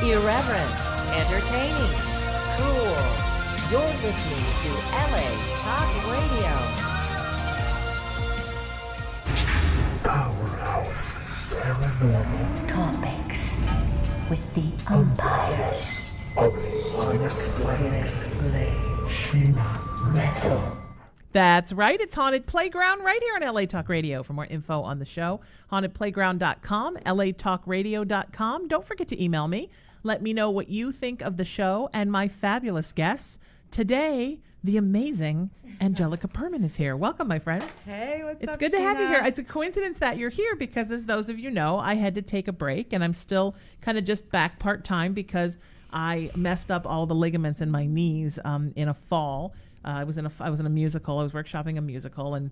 Irreverent, entertaining, cool. You're listening to LA Talk Radio. Powerhouse Paranormal Topics with the umpires of the unexplained. Sheena Metal. That's right. It's Haunted Playground right here on LA Talk Radio. For more info on the show, hauntedplayground.com, latalkradio.com. Don't forget to email me. Let me know what you think of the show and my fabulous guests. Today, the amazing Angelica Perman is here. Welcome, my friend. Hey, what's up, It's good to have you Sheena? here. It's a coincidence that you're here because, as those of you know, I had to take a break, and I'm still kind of just back part-time because I messed up all the ligaments in my knees in a fall. I was in a musical. I was workshopping a musical, and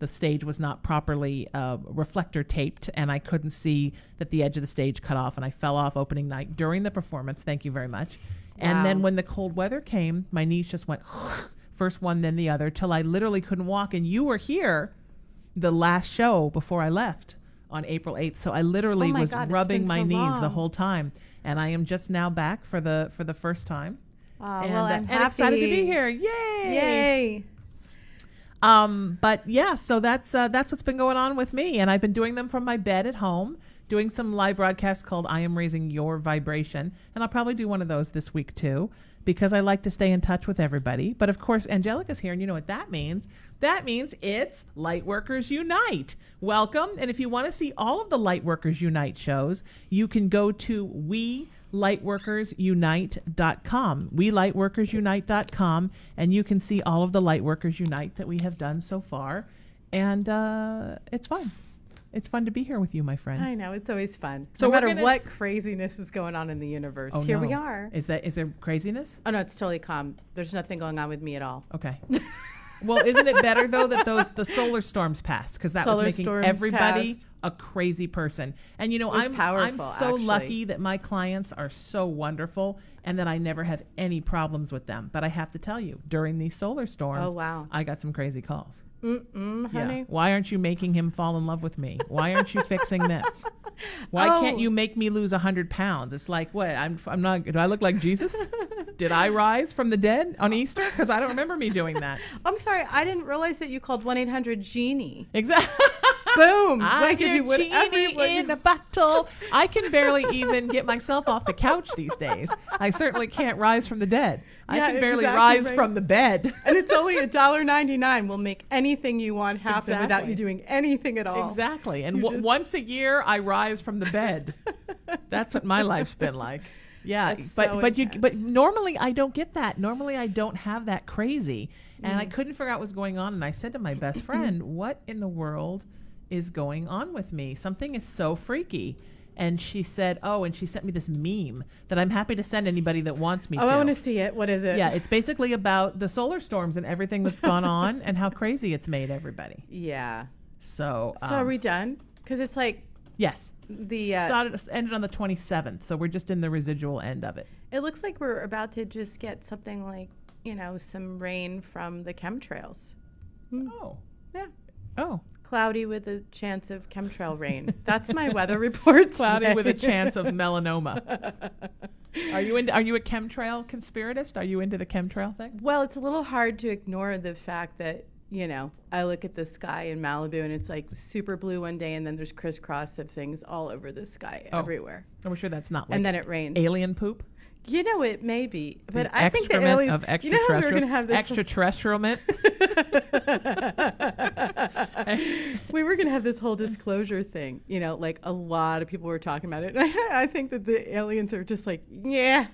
the stage was not properly reflector taped, and I couldn't see that the edge of the stage cut off, and I fell off opening night during the performance. Thank you very much. And then when the cold weather came, my knees just went first one, then the other, till I literally couldn't walk. And you were here the last show before I left on April 8th. So I literally was rubbing my knees the whole time. And I am just now back for the first time. Well, I'm and excited to be here. Yay! But yeah, so that's what's been going on with me, and I've been doing them from my bed at home, doing some live broadcasts called I Am Raising Your Vibration, and I'll probably do one of those this week too, because I like to stay in touch with everybody. But of course, Angelica's here, and you know what that means? That means it's Lightworkers Unite. Welcome, and if you want to see all of the Lightworkers Unite shows, you can go to lightworkersunite.com, lightworkersunite.com, and you can see all of the Lightworkers Unite that we have done so far, and it's fun. It's fun to be here with you, my friend. I know, it's always fun. So no matter what craziness is going on in the universe, here we are. Is there craziness? Oh no, it's totally calm. There's nothing going on with me at all. Okay. Well, isn't it better though that the solar storms passed, because that was making everybody a crazy person. And you know, I'm so lucky that my clients are so wonderful and that I never have any problems with them. But I have to tell you, during these solar storms, I got some crazy calls. Honey. Yeah. Why aren't you making him fall in love with me? Why aren't you fixing this? Why can't you make me lose 100 pounds? It's like, what? I'm not. Do I look like Jesus? Did I rise from the dead on Easter? Because I don't remember me doing that. I'm sorry, I didn't realize that you called 1-800-GENIE. Exactly. Boom. I'm your genie in a bottle. I can barely even get myself off the couch these days. I certainly can't rise from the dead. I can barely rise from the bed. And it's only $1.99. We'll make anything you want happen without you doing anything at all. Exactly. And once a year, I rise from the bed. That's what my life's been like. Yeah, but normally I don't get that. Normally I don't have that crazy. And I couldn't figure out what was going on. And I said to my best friend, what in the world is going on with me? Something is so freaky. And she said, and she sent me this meme that I'm happy to send anybody that wants me to. I want to see it. What is it? Yeah, it's basically about the solar storms and everything that's gone on and how crazy it's made everybody. Yeah. So are we done? Because it's like... Yes. Ended on the 27th, so we're just in the residual end of it. It looks like we're about to just get something like, some rain from the chemtrails. Oh. Yeah. Oh. Cloudy with a chance of chemtrail rain. That's my weather report. Cloudy with a chance of melanoma. Are you a chemtrail conspiratist? Are you into the chemtrail thing? Well, it's a little hard to ignore the fact that, I look at the sky in Malibu and it's like super blue one day and then there's crisscross of things all over the sky everywhere. I'm sure that's not like and then it rains. Alien poop? It may be. But the I think the aliens... of extraterrestrial. We were going to have this whole disclosure thing. Like a lot of people were talking about it. And I think that the aliens are just like, yeah,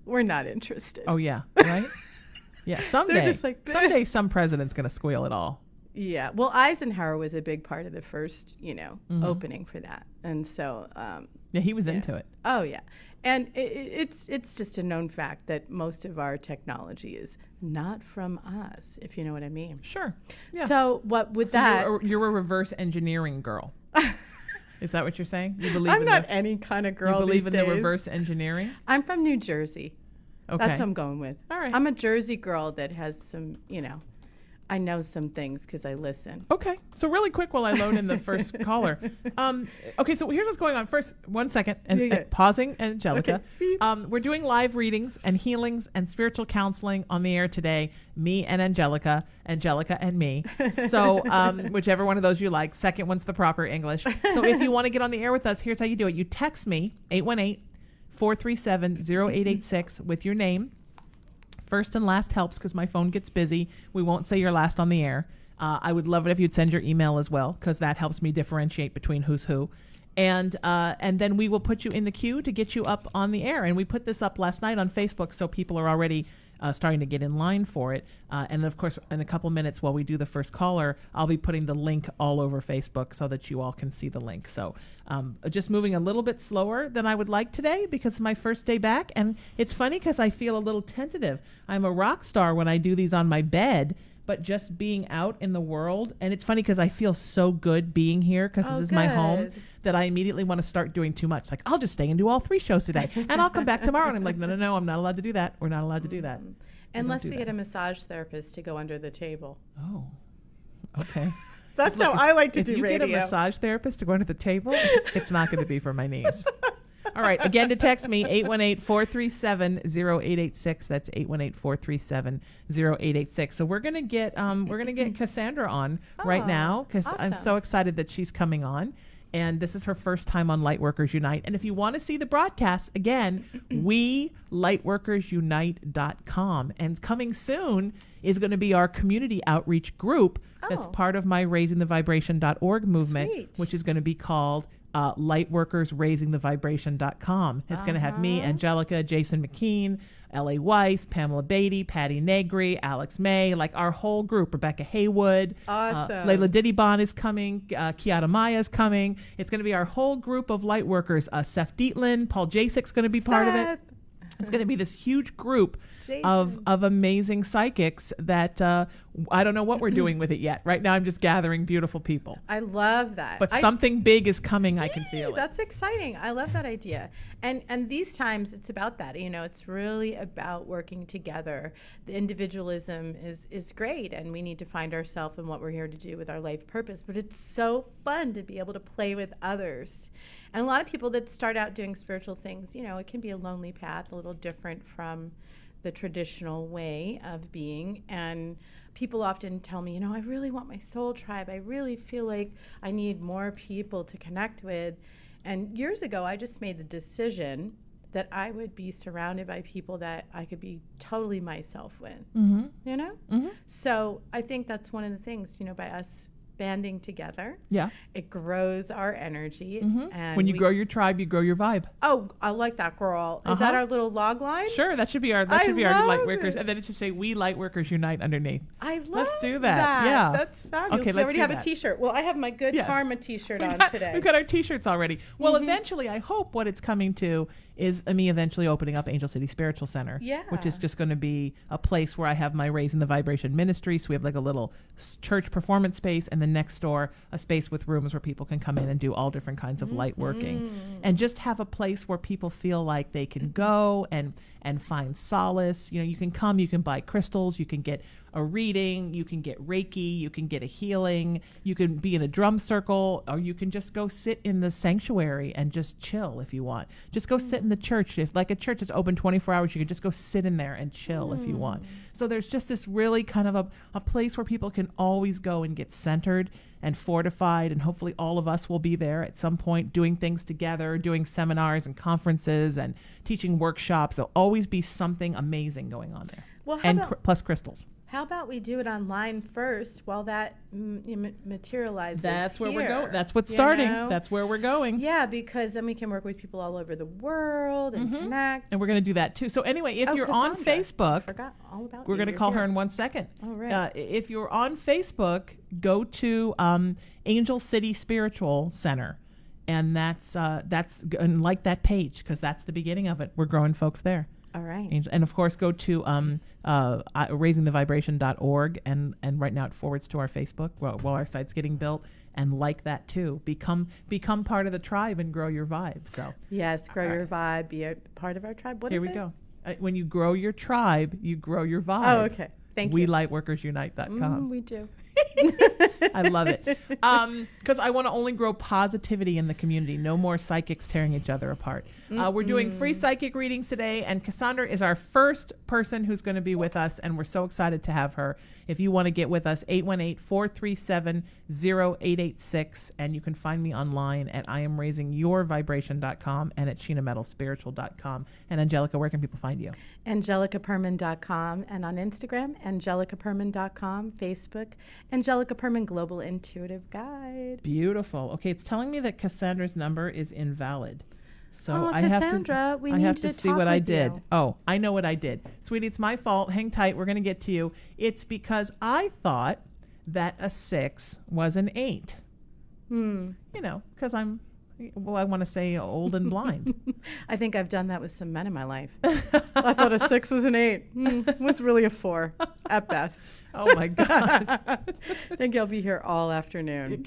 we're not interested. Oh, yeah. Right? Yeah, someday some president's going to squeal it all. Yeah. Well, Eisenhower was a big part of the first, opening for that. And so... yeah, he was into it. Oh, yeah. And it's just a known fact that most of our technology is not from us, if you know what I mean. Sure. Yeah. So you're a reverse engineering girl. Is that what you're saying? You believe I'm not any kind of girl. You believe these in days. the reverse engineering? I'm from New Jersey. Okay. That's what I'm going with. All right. I'm a Jersey girl that has some, I know some things because I listen. Okay. So really quick while I load in the first caller. Okay, so here's what's going on. First, 1 second, and pausing, Angelica. Okay. We're doing live readings and healings and spiritual counseling on the air today. Me and Angelica and me. So whichever one of those you like. Second one's the proper English. So if you want to get on the air with us, here's how you do it. You text me, 818-437-0886 with your name. First and last helps because my phone gets busy. We won't say your last on the air. I would love it if you'd send your email as well because that helps me differentiate between who's who. And then we will put you in the queue to get you up on the air. And we put this up last night on Facebook, so people are already starting to get in line for it. And of course, in a couple minutes while we do the first caller, I'll be putting the link all over Facebook so that you all can see the link. So just moving a little bit slower than I would like today because it's my first day back. And it's funny because I feel a little tentative. I'm a rock star when I do these on my bed, but just being out in the world. And it's funny because I feel so good being here because this is my home that I immediately want to start doing too much. Like, I'll just stay and do all 3 shows today and I'll come back tomorrow. And I'm like, no, I'm not allowed to do that. We're not allowed to do that. Unless we get a massage therapist to go under the table. Oh, okay. That's how I like to do radio. If you get a massage therapist to go under the table, it's not going to be for my knees. All right. Again, to text me, 818-437-0886. That's 818-437-0886. So we're gonna get Cassandra on right now because I'm so excited that she's coming on. And this is her first time on Lightworkers Unite. And if you want to see the broadcast, again, lightworkersunite.com. And coming soon is going to be our community outreach group that's part of my raisingthevibration.org movement, which is going to be called lightworkersraisingthevibration.com. It's going to have me, Angelica, Jason McKean, L.A. Weiss, Pamela Beatty, Patty Negri, Alex May, like our whole group, Rebecca Haywood. Awesome. Layla Didibon is coming. Kiara Maya is coming. It's going to be our whole group of light workers. Seth Dietland, Paul Jasik's going to be part of it. It's going to be this huge group of amazing psychics that I don't know what we're doing with it yet. Right now, I'm just gathering beautiful people. I love that. But something big is coming. I can feel it. That's exciting. I love that idea. And these times, it's about that. You know, it's really about working together. The individualism is great, and we need to find ourselves in what we're here to do with our life purpose. But it's so fun to be able to play with others. And a lot of people that start out doing spiritual things, you know, it can be a lonely path, a little different from the traditional way of being. And people often tell me, you know, I really want my soul tribe. I really feel like I need more people to connect with. And years ago, I just made the decision that I would be surrounded by people that I could be totally myself with, you know? So I think that's one of the things, you know, by us banding together. Yeah. It grows our energy. And when you grow your tribe, you grow your vibe. Oh, I like that, girl. Is that our little log line? Sure, that should be our Lightworkers. And then it should say We Lightworkers Unite underneath. I love Let's do that. Yeah. That's fabulous. Okay, we let's already do have that. a t-shirt. Well, I have my Good Karma t-shirt on today. We've got our t-shirts already. Well, eventually, I hope what it's coming to is me eventually opening up Angel City Spiritual Center, which is just going to be a place where I have my Raising the Vibration ministry. So we have like a little church performance space, and then next door, a space with rooms where people can come in and do all different kinds of light working, and just have a place where people feel like they can go and find solace. You know, you can come, you can buy crystals, you can get a reading, you can get Reiki, you can get a healing, you can be in a drum circle, or you can just go sit in the sanctuary and just chill if you want. Just go sit in the church. If like a church is open 24 hours, you can just go sit in there and chill if you want. So there's just this really kind of a place where people can always go and get centered and fortified, and hopefully all of us will be there at some point doing things together, doing seminars and conferences and teaching workshops. There'll always be something amazing going on there. Well, plus crystals. How about we do it online first while that materializes? That's where we're going. That's what's you starting. know? That's where we're going. Yeah, because then we can work with people all over the world and connect. And we're going to do that too. So anyway, if you're on Facebook, I forgot all about we're going to call her in 1 second. All right. If you're on Facebook, go to Angel City Spiritual Center, and that's and like that page because that's the beginning of it. We're growing folks there. All right. And of course, go to raisingthevibration.org, and right now it forwards to our Facebook while our site's getting built, and like that too. Become part of the tribe and grow your vibe. So yes, grow your vibe, be a part of our tribe. What Here is we it? go. When you grow your tribe, you grow your vibe. Oh, okay. Thank you. WeLightworkersUnite.com. We do. I love it. Because I want to only grow positivity in the community. No more psychics tearing each other apart. We're doing free psychic readings today, and Cassandra is our first person who's going to be with us, and we're so excited to have her. If you want to get with us, 818-437-0886, and you can find me online at IamRaisingYourVibration.com and at SheenaMetalSpiritual.com. And Angelica, where can people find you? AngelicaPerman.com, and on Instagram, AngelicaPerman.com, Facebook, Angelica Perman Global Intuitive Guide. Beautiful. Okay, it's telling me that Cassandra's number is invalid. So Oh, I have Cassandra, to, we I need have to to see talk what I with did. you. Oh, I know what I did. Sweetie, it's my fault. Hang tight. We're going to get to you. It's because I thought that a 6 was an 8. You know, because I want to say old and blind. I think I've done that with some men in my life. I thought a 6 was an 8. What's really a 4 at best. Oh, my God. I think I'll be here all afternoon.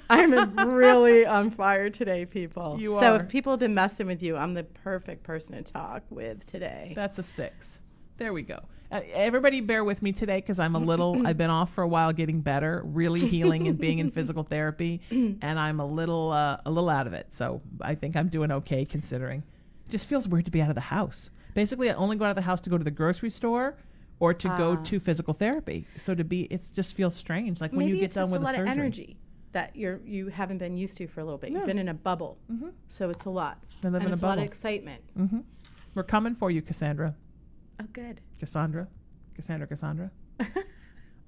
I'm really on fire today, people. You So are. if people have been messing with you, I'm the perfect person to talk with today. That's a 6. There we go. Everybody bear with me today because I'm a little, I've been off for a while getting better, really healing and being in physical therapy, and I'm a little out of it. So I think I'm doing okay considering. It just feels weird to be out of the house. Basically, I only go out of the house to go to the grocery store or to go to physical therapy. So it just feels strange. Like when Maybe you get it's done just with a lot surgery. of energy that you haven't been used to for a little bit. Yeah. You've been in a bubble, so it's a lot. I live and in a it's a lot bubble. of excitement. We're coming for you, Cassandra. Oh, good. Cassandra.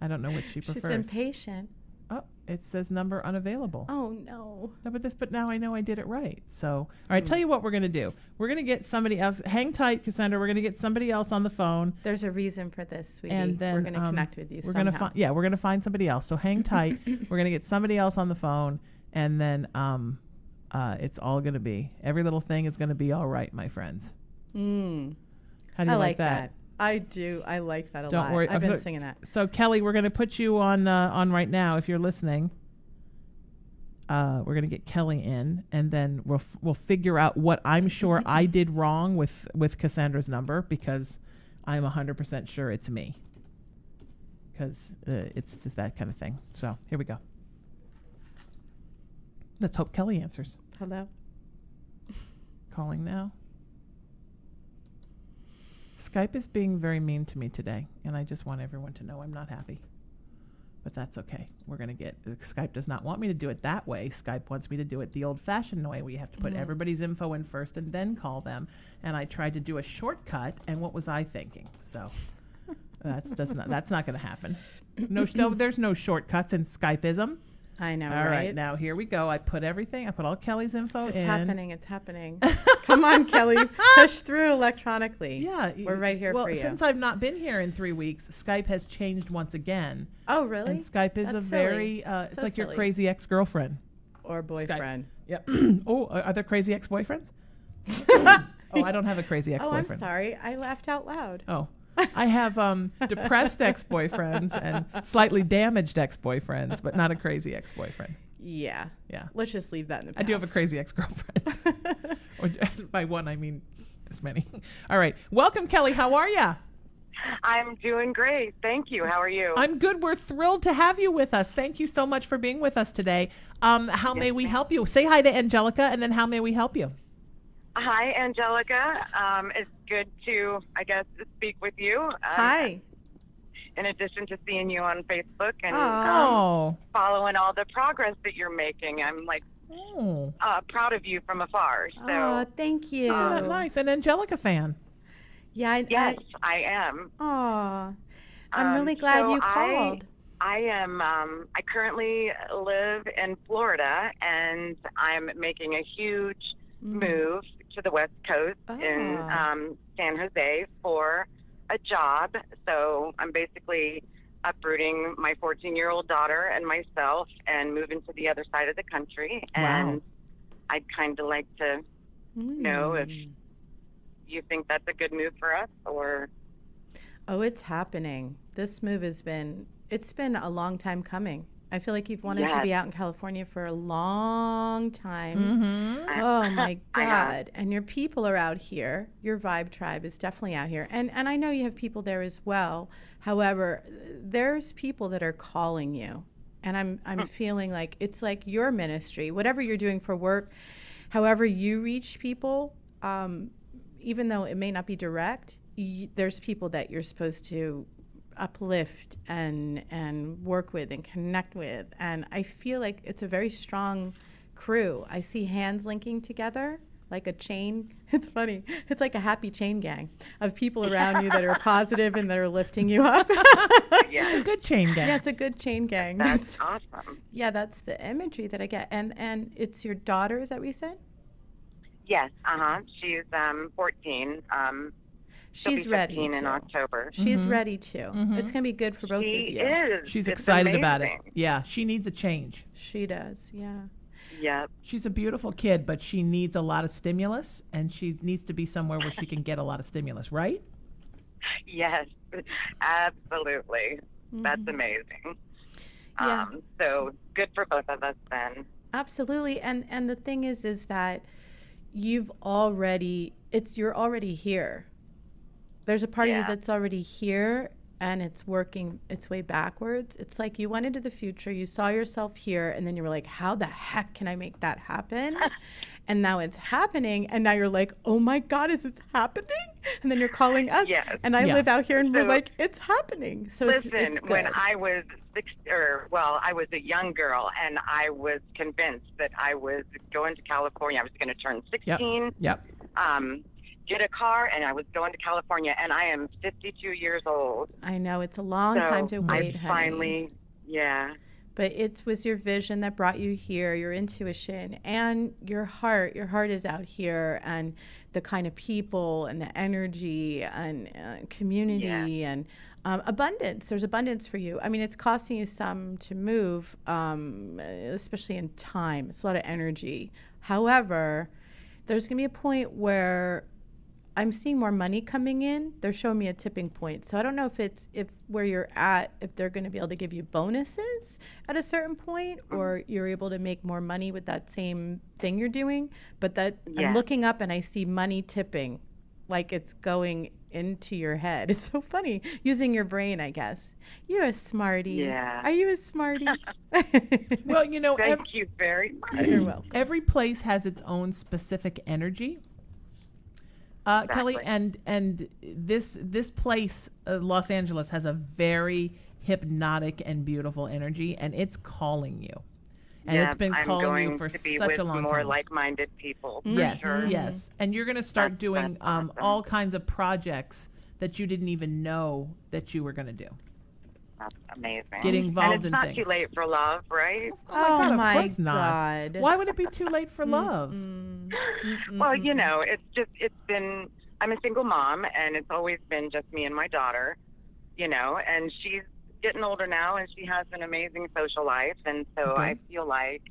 I don't know which she She's prefers. been patient. Oh, it says number unavailable. Oh no. No, but now I know I did it right. So, all right, tell you what we're going to do. We're going to get somebody else. Hang tight, Cassandra. We're going to get somebody else on the phone. There's a reason for this, sweetie. And then we're going to connect with you We're somehow. going to we're going to find somebody else. So hang tight. We're going to get somebody else on the phone, and then it's all going to be, every little thing is going to be all right, my friends. How do you I like that? I do. I like that a Don't lot. worry. I've been singing that. So Kelly, we're going to put you on right now if you're listening. We're going to get Kelly in, and then we'll figure out what I'm sure I did wrong with Cassandra's number, because I'm 100% sure it's me, because it's that kind of thing. So here we go. Let's hope Kelly answers. Hello. Calling now. Skype is being very mean to me today, and I just want everyone to know I'm not happy. But that's okay. We're going to Skype does not want me to do it that way. Skype wants me to do it the old-fashioned way, where you have to put everybody's info in first and then call them. And I tried to do a shortcut, and what was I thinking? So that's not going to happen. No, there's no shortcuts in Skypeism. I know, All right? right, now here we go. I put all Kelly's info in. It's happening. Come on, Kelly. Push through electronically. Yeah. We're right here for you. Well, since I've not been here in 3 weeks, Skype has changed once again. Oh, really? And Skype is That's a very, silly. it's So like your silly. crazy ex-girlfriend. Or boyfriend. Yep. Oh, are there crazy ex-boyfriends? Oh, I don't have a crazy Oh, ex-boyfriend. I'm sorry. I laughed out loud. Oh, I have depressed ex-boyfriends and slightly damaged ex-boyfriends, but not a crazy ex-boyfriend. Yeah. Yeah. Let's just leave that in the past. I do have a crazy ex-girlfriend. Or by one, I mean this many. All right. Welcome, Kelly. How are you? I'm doing great. Thank you. How are you? I'm good. We're thrilled to have you with us. Thank you so much for being with us today. How may we help you? Say hi to Angelica, and then how may we help you? Hi, Angelica. It's good to, I guess, speak with you. Hi. In addition to seeing you on Facebook and Oh. following all the progress that you're making, I'm Oh. proud of you from afar. So Oh, thank you. Isn't that nice? An Angelica fan. Yeah. yes, I am. Oh, I'm really glad so you called. I am. I currently live in Florida, and I'm making a huge move to the West Coast in San Jose for a job. So I'm basically uprooting my 14-year-old daughter and myself and moving to the other side of the country. Wow. And I'd kind of like to know if you think that's a good move for us, or... Oh, it's happening. This move it's been a long time coming. I feel like you've wanted to Yes. be out in California for a long time. Mm-hmm. Oh my I have. God. And your people are out here. Your vibe tribe is definitely out here. And I know you have people there as well. However, there's people that are calling you. And I'm feeling like it's like your ministry, whatever you're doing for work, however you reach people, even though it may not be direct, there's people that you're supposed to uplift and work with and connect with. And I feel like it's a very strong crew. I see hands linking together like a chain. It's funny. It's like a happy chain gang of people around you that are positive and that are lifting you up. It's a good chain gang. Yeah, it's a good chain gang. That's awesome. Yeah, that's the imagery that I get. And it's your daughter, is that what you said? Yes. She's 14. She'll She's be ready 15 in to. October. She's ready too. It's going to be good for both She of you. is. She's It's excited about it. amazing. Yeah, she needs a change. She does, yeah. Yep. She's a beautiful kid, but she needs a lot of stimulus, and she needs to be somewhere where she can get a lot of stimulus, right? Yes. Absolutely. That's amazing. Yeah. So good for both of us then. Absolutely. And the thing is that you're already here. There's a part of you Yeah. that's already here, and it's working its way backwards. It's like you went into the future, you saw yourself here, and then you were like, how the heck can I make that happen? And now it's happening, and now you're like, oh my God, is it happening? And then you're calling us, Yes. and I Yeah. live out here, and we're So- like, it's happening. So Listen, it's good. when I was I was a young girl, and I was convinced that I was going to California. I was going to turn 16, Yep. get a car, and I was going to California. And I am 52 years old. I know it's a long So time to wait, I honey. finally, yeah. But it was your vision that brought you here, your intuition, and your heart. Your heart is out here, and the kind of people and the energy and community and abundance. There's abundance for you. I mean, it's costing you some to move, especially in time. It's a lot of energy. However, there's going to be a point where I'm seeing more money coming in. They're showing me a tipping point. So I don't know if where you're at, if they're going to be able to give you bonuses at a certain point, or you're able to make more money with that same thing you're doing. But that Yeah. I'm looking up and I see money tipping, like it's going into your head. It's so funny using your brain, I guess. You're a smarty. Yeah. Are you a smarty? Well, you know, Thank you very much. You're welcome. every place has its own specific energy. Kelly, Exactly. and this place, Los Angeles, has a very hypnotic and beautiful energy, and it's calling you. And Yeah, it's been I'm calling going you for to be such with a long more time. like-minded people. For Yes, sure. yes. And you're going to start That's doing awesome. all kinds of projects that you didn't even know that you were going to do. That's amazing. Get involved and it's in not things. too late for love, right? Oh my God, my of course not. God. Why would it be too late for love? Well, you know, it's been, I'm a single mom, and it's always been just me and my daughter, you know, and she's getting older now, and she has an amazing social life, and so Okay. I feel like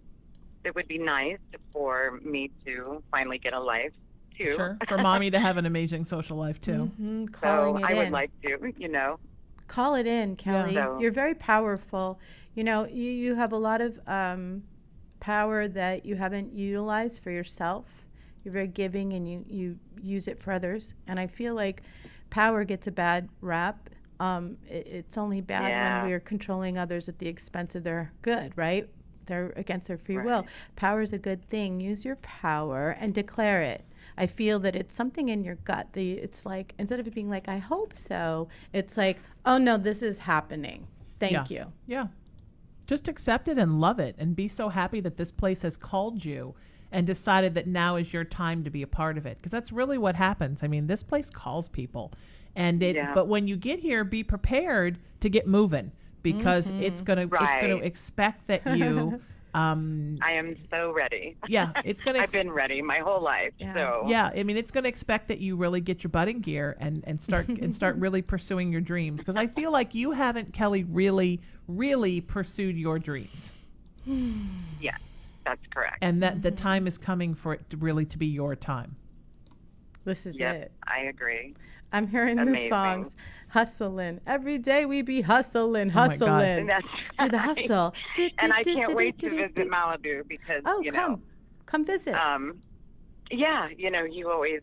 it would be nice for me to finally get a life, too. Sure. For mommy to have an amazing social life, too. So Calling it I would in. like to, you know. Call it in, Kelly. So- You're very powerful. You know, you have a lot of power that you haven't utilized for yourself. You're very giving, and you use it for others. And I feel like power gets a bad rap. It's only bad Yeah. when we're controlling others at the expense of their good, right? They're against their free will. Right. Power is a good thing. Use your power and declare it. I feel that it's something in your gut. It's like, instead of it being like, I hope so, it's like, oh no, this is happening. Thank you. Yeah. Just accept it and love it, and be so happy that this place has called you and decided that now is your time to be a part of it. Because that's really what happens. I mean, this place calls people. And Yeah. but when you get here, be prepared to get moving, because it's gonna Right. expect that you I am so ready. yeah, it's gonna I've been ready my whole life, Yeah. so. yeah, I mean, it's going to expect that you really get your butt in gear and start really pursuing your dreams, because I feel like you haven't, Kelly, really pursued your dreams, Yeah, that's correct. and that the time is coming for it to really to be your time. This is Yep, it. I agree. I'm hearing the Amazing. songs. Hustling. Every day we be hustling, Oh my God. hustling. That's Do the right. hustle. And I can't wait to visit Malibu because, Oh, you come. know, Come visit. yeah, you know, you always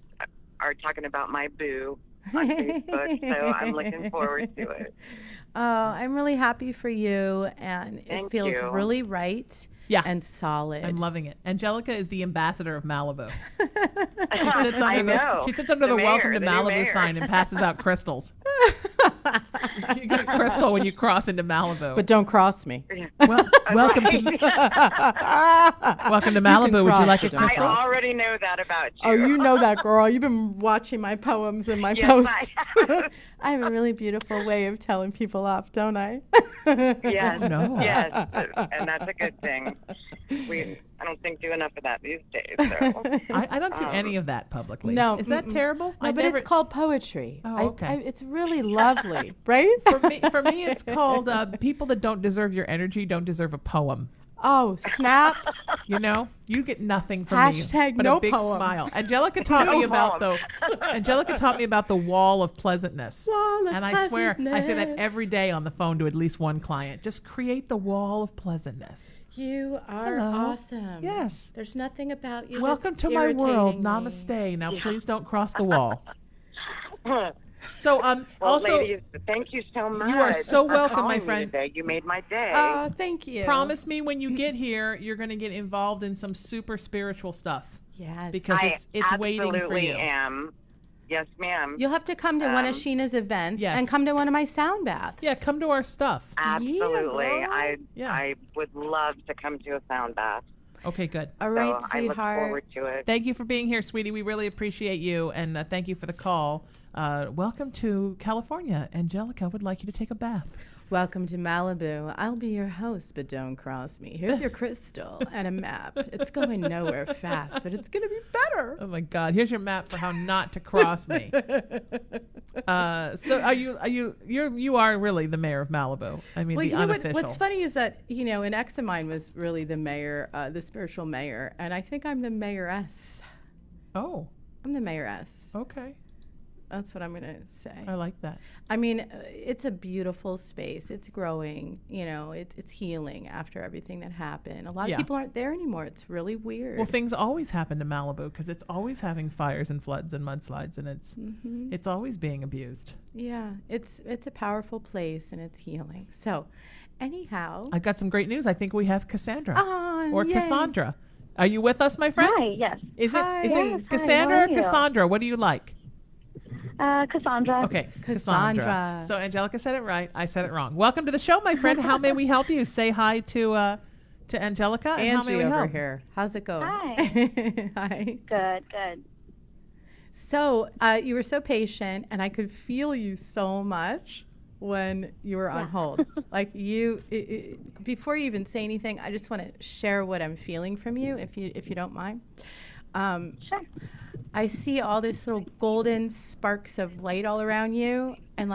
are talking about my boo on Facebook, so I'm looking forward to it. Oh, I'm really happy for you, and it Thank feels you. really right Yeah. and solid. I'm loving it. Angelica is the ambassador of Malibu. I know. She sits under the mayor, Welcome to the new Malibu mayor. sign and passes out crystals. You get a crystal when you cross into Malibu. But don't cross me. Well, welcome to welcome to Malibu. Would you cross like a it. I crystal? already know that about you. Oh, you know that, girl. You've been watching my poems and my Yes, posts. I have. I have a really beautiful way of telling people off, don't I? Yes, No. yes, and that's a good thing. I don't think do enough of that these days. So. I don't do any of that publicly. No, Is that mm-mm. terrible? No, I but never, it's called poetry. Oh, okay. It's really lovely, right? for me, it's called people that don't deserve your energy don't deserve a poem. Oh, snap. You know, you get nothing from Hashtag me but no a big poem. smile. Angelica taught me about Angelica taught me about the wall of pleasantness. Wall of And I swear, I say that pleasantness. every day on the phone to at least one client. Just create the wall of pleasantness. You are Hello. awesome. Yes. There's nothing about you. Welcome that's to my world. irritating me. Namaste. Now, please don't cross the wall. Well, So, also, ladies, thank you so much. you are so for welcome, calling my me friend. Today. You made my day. Oh, thank you. promise me when you get here, you're going to get involved in some super spiritual stuff Yes. because I it's waiting for absolutely you. am. Yes, ma'am. You'll have to come to one of Um, Sheena's events yes. and come to one of my sound baths. Yeah, come to our stuff. Absolutely. girl. I would love to come to a sound bath. Okay, good. All right, So I look sweetheart. forward to it. Thank you for being here, sweetie. We really appreciate you, and thank you for the call. Welcome to California. Angelica would like you to take a bath. Welcome to Malibu. I'll be your host, but don't cross me. Here's your crystal and a map. It's going nowhere fast, but it's going to be better. Oh my God! Here's your map for how not to cross me. So you are really the mayor of Malibu? I mean, Well, the you know unofficial. what's funny is that, an ex of mine was really the mayor, the spiritual mayor, and I think I'm the mayoress. Oh, I'm the mayoress. okay. That's what I'm going to say. I like that. I mean, it's a beautiful space. It's growing. It's healing after everything that happened. A lot Yeah. of people aren't there anymore. It's really weird. Well, things always happen to Malibu because it's always having fires and floods and mudslides, and it's always being abused. Yeah, it's a powerful place and it's healing. So, anyhow, I've got some great news. I think we have Cassandra or yay. Cassandra. Are you with us, my friend? Hi, yes. Is it Hi. is Yes, it hi, Cassandra how or are you? Cassandra? What do you like? Cassandra. Okay, Cassandra. So Angelica said it right. I said it wrong. Welcome to the show, my friend. How may we help you? Say hi to Angelica. And how may Angie we over help? here. How's it going? Hi. Hi. Good. So, you were so patient, and I could feel you so much when you were on hold. Like before you even say anything, I just want to share what I'm feeling from you, if you don't mind. Sure. I see all these little golden sparks of light all around you, and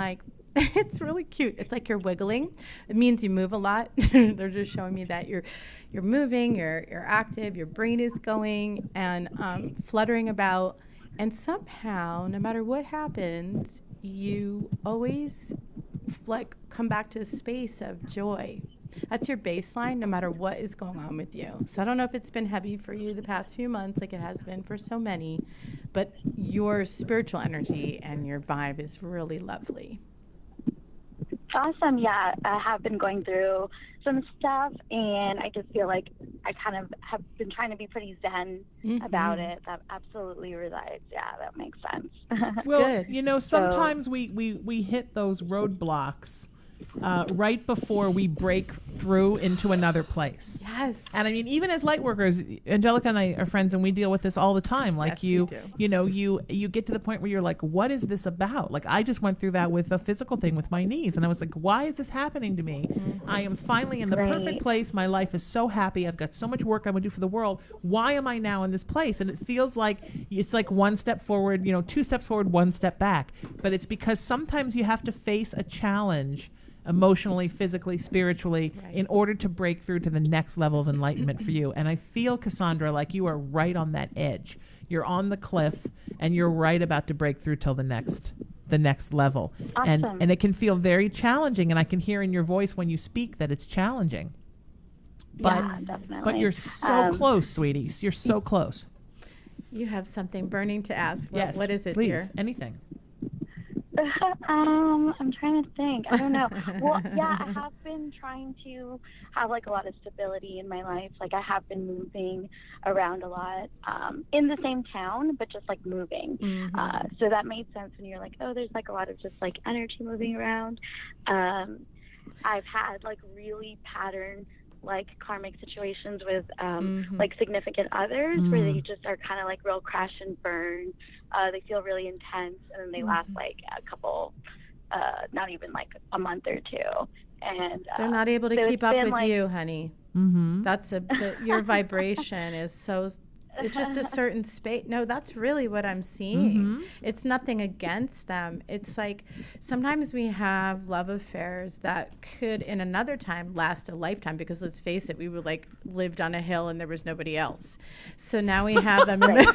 it's really cute. It's like you're wiggling. It means you move a lot. They're just showing me that you're moving, you're active, your brain is going and fluttering about. And somehow, no matter what happens, you always come back to a space of joy. That's your baseline, no matter what is going on with you. So I don't know if it's been heavy for you the past few months, like it has been for so many, but your spiritual energy and your vibe is really lovely. Awesome. Yeah, I have been going through some stuff, and I just feel like I kind of have been trying to be pretty zen about it. That absolutely resides. Yeah, that makes sense. Well, good. Sometimes we hit those roadblocks right before we break through into another place. Yes. And I mean, even as light workers, Angelica and I are friends, and we deal with this all the time. Like Yes, you do. you get to the point where you're like, what is this about? Like, I just went through that with a physical thing with my knees, and I was like, why is this happening to me? I am finally in the perfect place. My life is so happy. I've got so much work I would do for the world. Why am I now in this place? And it feels like it's like one step forward, 2 steps forward, 1 step back. But it's because sometimes you have to face a challenge emotionally, physically, spiritually, in order to break through to the next level of enlightenment for you. And I feel, Cassandra, like you are right on that edge. You're on the cliff, and you're right about to break through till the next level. Awesome. And it can feel very challenging, and I can hear in your voice when you speak that it's challenging. But, yeah, definitely. But you're so close, sweeties. You're so close. You have something burning to ask. Yes, What is it, please, dear? anything. I'm trying to think. I don't know. Well, yeah, I have been trying to have like a lot of stability in my life. Like I have been moving around a lot in the same town, but just like moving. So that made sense when you're like, oh, there's like a lot of just like energy moving around. I've had like really pattern like karmic situations with like significant others where they just are kind of like real crash and burn. They feel really intense, and then they last like a couple, not even like a month or two. And they're not able to so keep up with like, you, honey. That's your vibration is so. It's just a certain space. No, that's really what I'm seeing. It's nothing against them. It's like sometimes we have love affairs that could in another time last a lifetime, because let's face it, we were like lived on a hill and there was nobody else. So now we have them in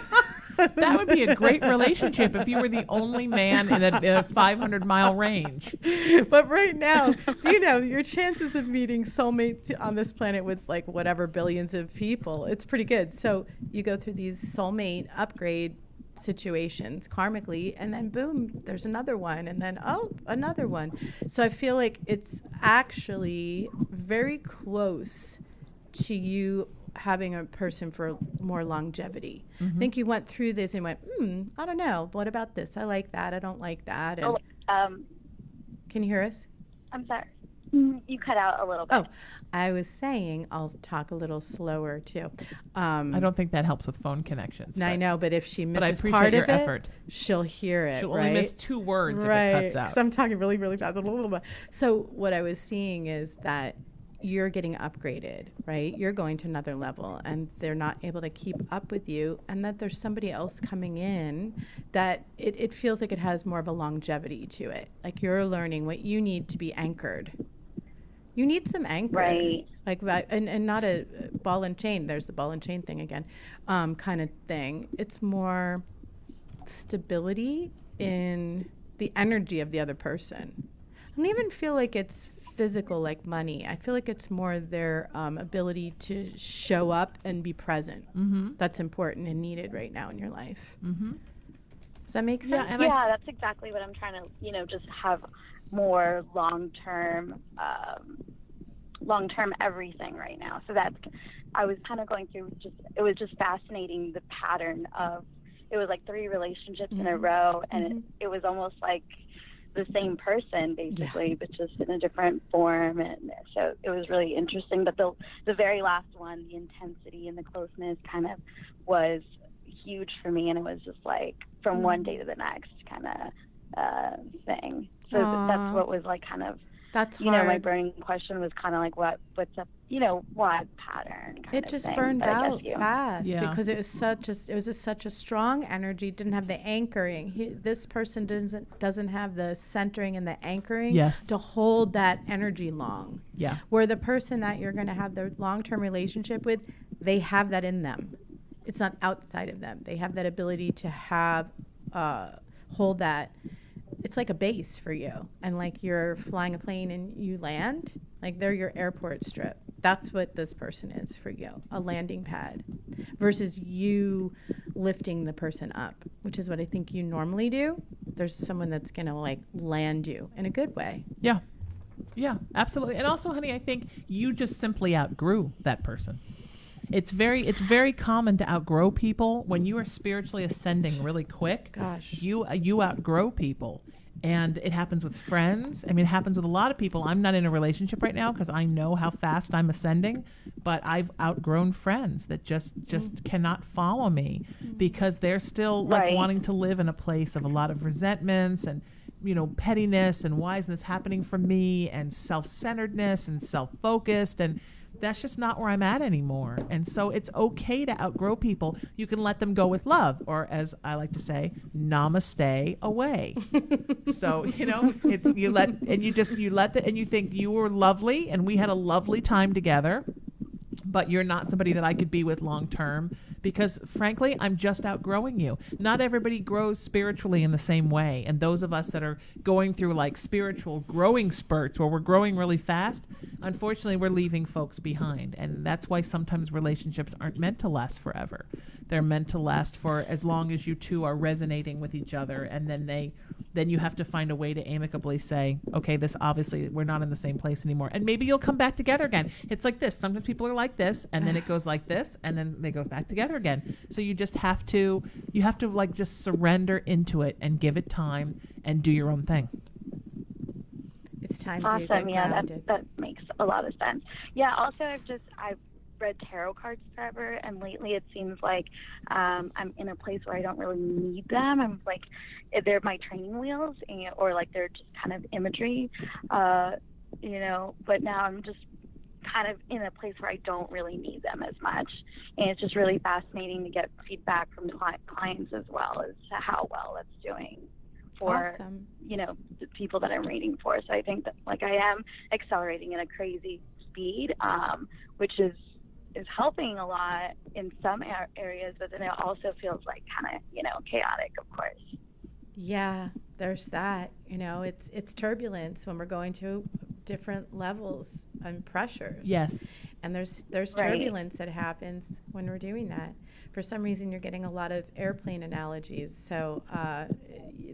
That would be a great relationship if you were the only man in a 500-mile range. But right now, you know, your chances of meeting soulmates on this planet with like whatever billions of people, it's pretty good. So you go through these soulmate upgrade situations karmically, and then boom, there's another one, and then another one. So I feel like it's actually very close to you having a person for more longevity. I think you went through this and went, I don't know, what about this? I like that, I don't like that. And can you hear us? I'm sorry. You cut out a little bit. Oh, I was saying I'll talk a little slower too. I don't think that helps with phone connections. I know, but if she misses but I appreciate part your of it, effort. She'll hear it. She'll right? only miss 2 words right. if it cuts out. 'Cause I'm talking really, really fast. So what I was seeing is that you're getting upgraded, right? You're going to another level, and they're not able to keep up with you, and that there's somebody else coming in that it feels like it has more of a longevity to it. Like you're learning what you need to be anchored. You need some anchor, right? Like that, and not a ball and chain. There's the ball and chain thing again, kind of thing. It's more stability in the energy of the other person. I don't even feel like it's physical like money. I feel like it's more their ability to show up and be present. That's important and needed right now in your life. Does that make sense? Yeah, that's exactly what I'm trying to, just have more long-term everything right now. So I was kind of going through it was just fascinating, the pattern of, it was like 3 relationships in a row, and it was almost like the same person basically, but just in a different form. And so it was really interesting. But the very last one, the intensity and the closeness kind of was huge for me, and it was just like from one day to the next kind of thing. So that's what was like kind of, that's my burning question was kind of like what's up, what pattern kind it of just thing. burned But out I fast because it was such a strong energy, didn't have the anchoring. This person doesn't have the centering and the anchoring to hold that energy long. Where the person that you're going to have the long-term relationship with, they have that in them. It's not outside of them. They have that ability to have hold that. It's like a base for you, and like you're flying a plane and you land, like they're your airport strip. That's what this person is for you, a landing pad, versus you lifting the person up, which is what I think you normally do. There's someone that's going to like land you in a good way. Yeah, absolutely. And also, honey, I think you just simply outgrew that person. It's very common to outgrow people when you are spiritually ascending really quick. Gosh, you outgrow people, and it happens with friends. I mean, it happens with a lot of people. I'm not in a relationship right now because I know how fast I'm ascending, but I've outgrown friends that just cannot follow me because they're still like wanting to live in a place of a lot of resentments and pettiness and why isn't this happening for me, and self-centeredness and self-focused, and that's just not where I'm at anymore. And so it's okay to outgrow people. You can let them go with love, or as I like to say, namaste away. So, it's you let and you think you were lovely and we had a lovely time together, but you're not somebody that I could be with long term because, frankly, I'm just outgrowing you. Not everybody grows spiritually in the same way. And those of us that are going through like spiritual growing spurts where we're growing really fast, unfortunately, we're leaving folks behind. And that's why sometimes relationships aren't meant to last forever. They're meant to last for as long as you two are resonating with each other. And then you have to find a way to amicably say, okay, this obviously we're not in the same place anymore. And maybe you'll come back together again. It's like this. Sometimes people are like this, and then it goes like this, and then they go back together again. So you just have to like just surrender into it and give it time and do your own thing. It's time to Awesome. get Yeah, grounded. that makes a lot of sense. Yeah. Also, I've read tarot cards forever, and lately it seems like I'm in a place where I don't really need them. I'm like, they're my training wheels, or like they're just kind of imagery, But now I'm just kind of in a place where I don't really need them as much, and it's just really fascinating to get feedback from clients as well as to how well it's doing for Awesome. The people that I'm reading for. So I think that like I am accelerating at a crazy speed, which is helping a lot in some areas, but then it also feels like kind of chaotic, of course. Yeah, there's that. It's turbulence when we're going to different levels and pressures. Yes. And there's Right. turbulence that happens when we're doing that. For some reason, you're getting a lot of airplane analogies. So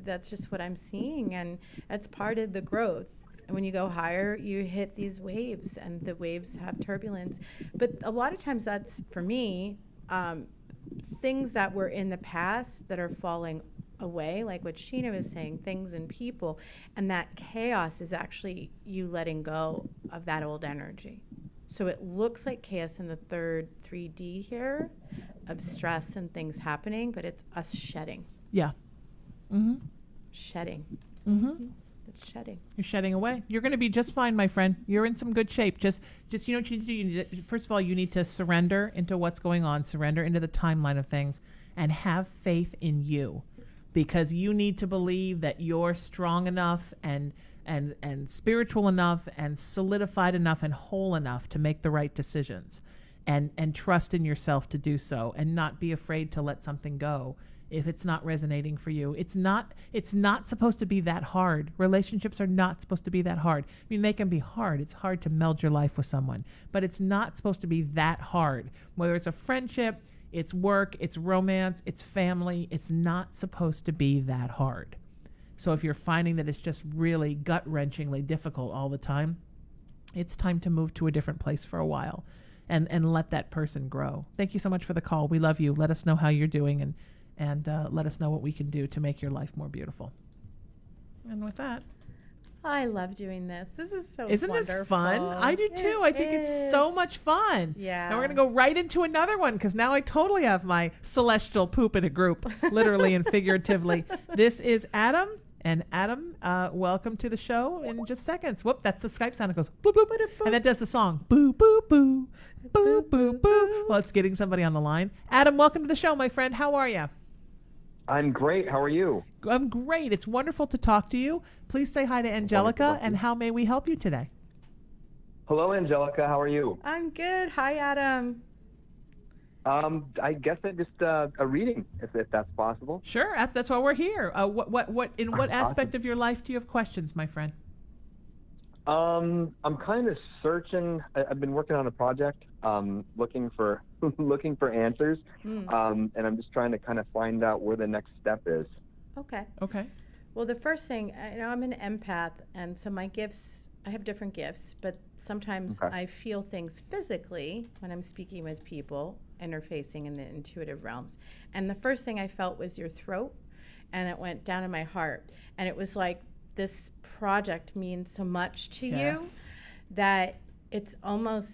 that's just what I'm seeing, and that's part of the growth. And when you go higher, you hit these waves, and the waves have turbulence. But a lot of times that's, for me, things that were in the past that are falling away, like what Sheena was saying, things and people. And that chaos is actually you letting go of that old energy. So it looks like chaos in the third 3D here of stress and things happening, but it's us shedding. Yeah. Mm-hmm. Shedding. Mm-hmm. It's shedding. You're shedding away. You're going to be just fine, my friend. You're in some good shape. Just you know what you need to do? You need to, first of all, you need to surrender into what's going on, surrender into the timeline of things, and have faith in you, because you need to believe that you're strong enough and spiritual enough and solidified enough and whole enough to make the right decisions, and trust in yourself to do so, and not be afraid to let something go if it's not resonating for you. It's not supposed to be that hard. Relationships are not supposed to be that hard. I mean, they can be hard. It's hard to meld your life with someone, but it's not supposed to be that hard. Whether it's a friendship, it's work, it's romance, it's family, it's not supposed to be that hard. So if you're finding that it's just really gut-wrenchingly difficult all the time, it's time to move to a different place for a while and let that person grow. Thank you so much for the call. We love you. Let us know how you're doing, and let us know what we can do to make your life more beautiful. And with that, I love doing this. This is so isn't wonderful. this fun? I do too. I think it's so much fun. Yeah. And we're going to go right into another one, because now I totally have my celestial poop in a group, literally and figuratively. This is Adam. And Adam, welcome to the show in just seconds. Whoop, that's the Skype sound. It goes boop, boop, boop, and that does the song. Boo, boo, boo, boo, boo, boo. Well, it's getting somebody on the line. Adam, welcome to the show, my friend. How are you? I'm great. How are you? I'm great. It's wonderful to talk to you. Please say hi to Angelica, and how may we help you today? Hello, Angelica. How are you? I'm good. Hi, Adam. I guess just a reading, if that's possible. Sure, that's why we're here. What aspect of your life do you have questions, my friend? I'm kind of searching. I've been working on a project, looking for answers, and I'm just trying to kind of find out where the next step is. Okay. Okay. Well, the first thing, I'm an empath, and so my gifts, I have different gifts, but sometimes I feel things physically when I'm speaking with people, interfacing in the intuitive realms. And the first thing I felt was your throat, and it went down in my heart. And it was like, this project means so much to you that it's almost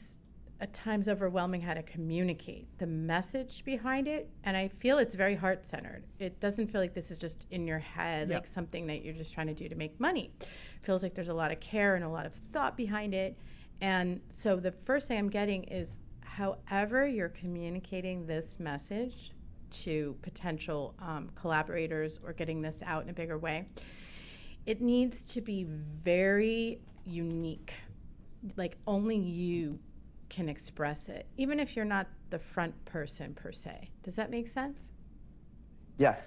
at times overwhelming how to communicate the message behind it. And I feel it's very heart-centered. It doesn't feel like this is just in your head, like something that you're just trying to do to make money. It feels like there's a lot of care and a lot of thought behind it. And so the first thing I'm getting is, however you're communicating this message to potential collaborators or getting this out in a bigger way, it needs to be very unique. Like only you can express it, even if you're not the front person per se. Does that make sense? Yes.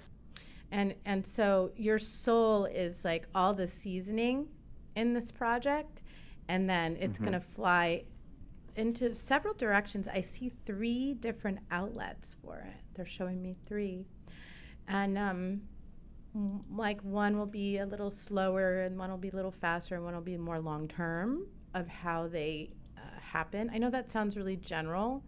And so your soul is like all the seasoning in this project, and then it's going to fly into several directions. I see 3 different outlets for it. They're showing me 3. And like one will be a little slower, and one will be a little faster, and one will be more long term of how they happen. I know that sounds really general,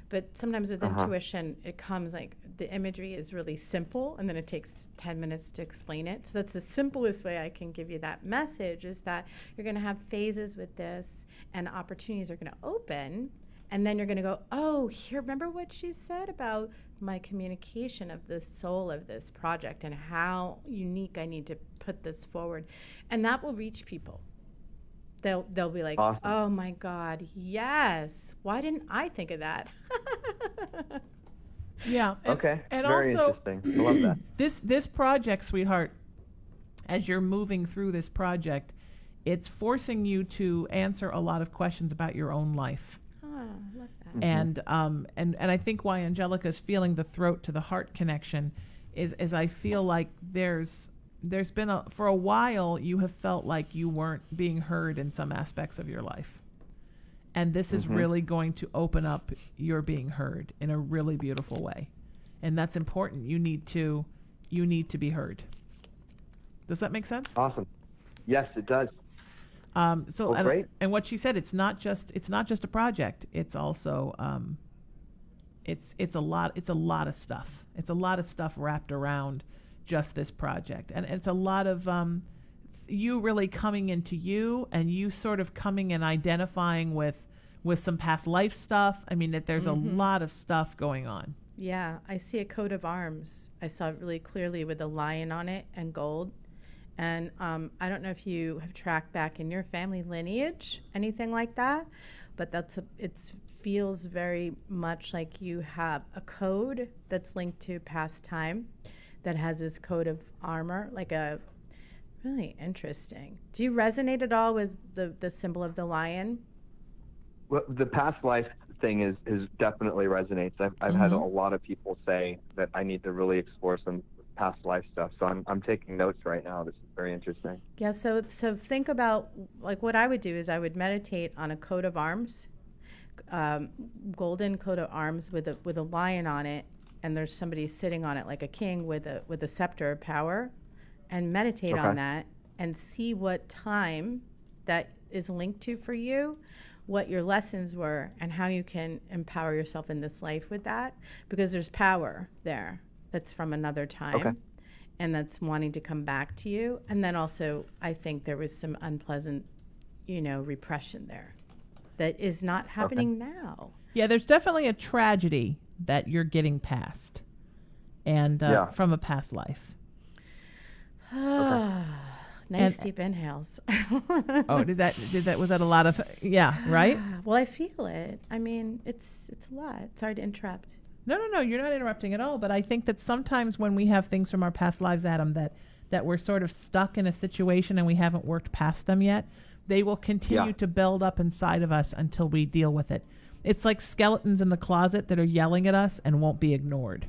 but sometimes with intuition, it comes like the imagery is really simple, and then it takes 10 minutes to explain it. So that's the simplest way I can give you that message, is that you're going to have phases with this, and opportunities are going to open, and then you're going to go, oh, here, remember what she said about my communication of the soul of this project and how unique I need to put this forward. And that will reach people. They'll be like, awesome. Oh my God, yes. Why didn't I think of that? Yeah. Okay. And very also, interesting. I love that. This project, sweetheart, as you're moving through this project, it's forcing you to answer a lot of questions about your own life. Oh, I love that. And I think why Angelica's feeling the throat to the heart connection is I feel like there's been for a while you have felt like you weren't being heard in some aspects of your life. And this is really going to open up your being heard in a really beautiful way. And that's important. You need to be heard. Does that make sense? Awesome. Yes, it does. Great. And what she said, it's not just a project. It's also it's a lot of stuff. It's a lot of stuff wrapped around just this project. And it's a lot of you really coming into you, and you sort of coming and identifying with some past life stuff. I mean, that there's a lot of stuff going on. Yeah, I see a coat of arms. I saw it really clearly with a lion on it and gold. And I don't know if you have tracked back in your family lineage, anything like that, but it feels very much like you have a code that's linked to past time that has this coat of armor, like a really interesting. Do you resonate at all with the symbol of the lion? Well, the past life thing is definitely resonates. I've had a lot of people say that I need to really explore some past life stuff. So I'm taking notes right now. This is very interesting. Yeah. So think about, like, what I would do is I would meditate on a coat of arms, golden coat of arms with a lion on it, and there's somebody sitting on it like a king with a scepter of power, and meditate on that and see what time that is linked to for you, what your lessons were, and how you can empower yourself in this life with that, because there's power there that's from another time and that's wanting to come back to you. And then also I think there was some unpleasant, repression there that is not happening now. Yeah, there's definitely a tragedy that you're getting past, and from a past life. Nice deep inhales. Was that a lot of, right? Well, I feel it. I mean, it's a lot. It's hard to interrupt. No, you're not interrupting at all. But I think that sometimes when we have things from our past lives, Adam, that we're sort of stuck in a situation and we haven't worked past them yet, they will continue to build up inside of us until we deal with it. It's like skeletons in the closet that are yelling at us and won't be ignored.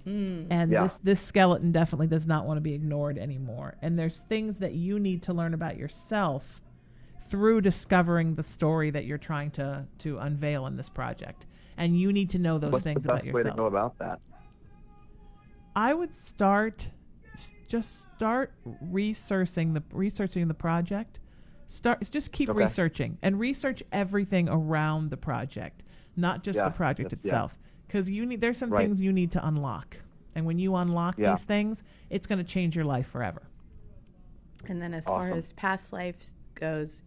And this skeleton definitely does not want to be ignored anymore. And there's things that you need to learn about yourself through discovering the story that you're trying to unveil in this project. And you need to know those things about yourself. What's the best way to go about that? I would start researching the project. Just keep researching and research everything around the project, not just the project itself. Because there's some things you need to unlock. And when you unlock these things, it's going to change your life forever. And then as far as past life goes,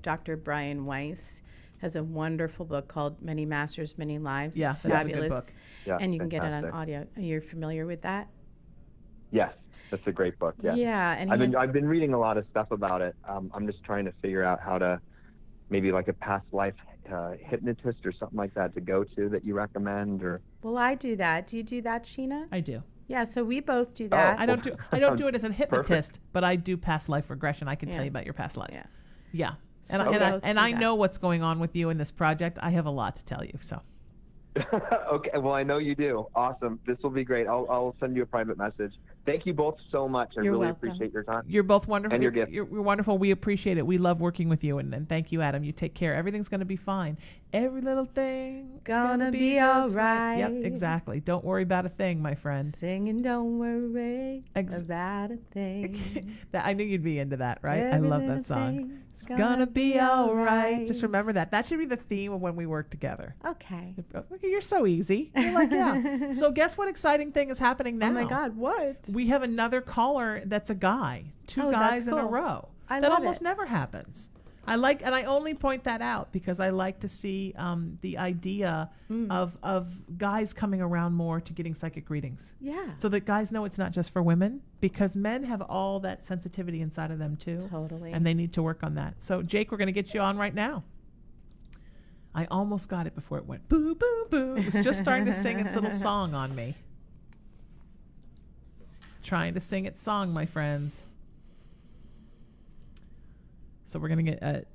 Dr. Brian Weiss has a wonderful book called Many Masters, Many Lives. Yeah, it's that's fabulous. a good book. Yeah, and you can get it on audio. Are you familiar with that? Yes, that's a great book. Yeah. Yeah, and I've been reading a lot of stuff about it. I'm just trying to figure out how to maybe like a past life hypnotist or something like that to go to that you recommend? Or Well, I do that. Do you do that, Sheena? I do. Yeah, so we both do that. I don't do it as a hypnotist, but I do past life regression. I can tell you about your past lives. Yeah. And I know what's going on with you in this project. I have a lot to tell you. So. Okay, well, I know you do. Awesome. This will be great. I'll send you a private message. Thank you both so much. I really appreciate your time. You're both wonderful. And your gift. You're wonderful. We appreciate it. We love working with you. And thank you, Adam. You take care. Everything's going to be fine. Every little thing gonna be all right. Yep, exactly. Don't worry about a thing, my friend. Singing don't worry about a thing. I knew you'd be into that, right? I love that song. It's gonna be all right. Just remember that. That should be the theme of when we work together. Okay. You're so easy. You're like, yeah. So guess what exciting thing is happening now? Oh my God, what? We have another caller that's a guy. Two guys in a row. That almost never happens. And I only point that out because I like to see the idea of guys coming around more to getting psychic readings. Yeah. So that guys know it's not just for women, because men have all that sensitivity inside of them too. Totally. And they need to work on that. So Jake, we're going to get you on right now. I almost got it before it went boo, boo, boo. It was just starting to sing its little song on me. Trying to sing its song, my friends. So we're going to get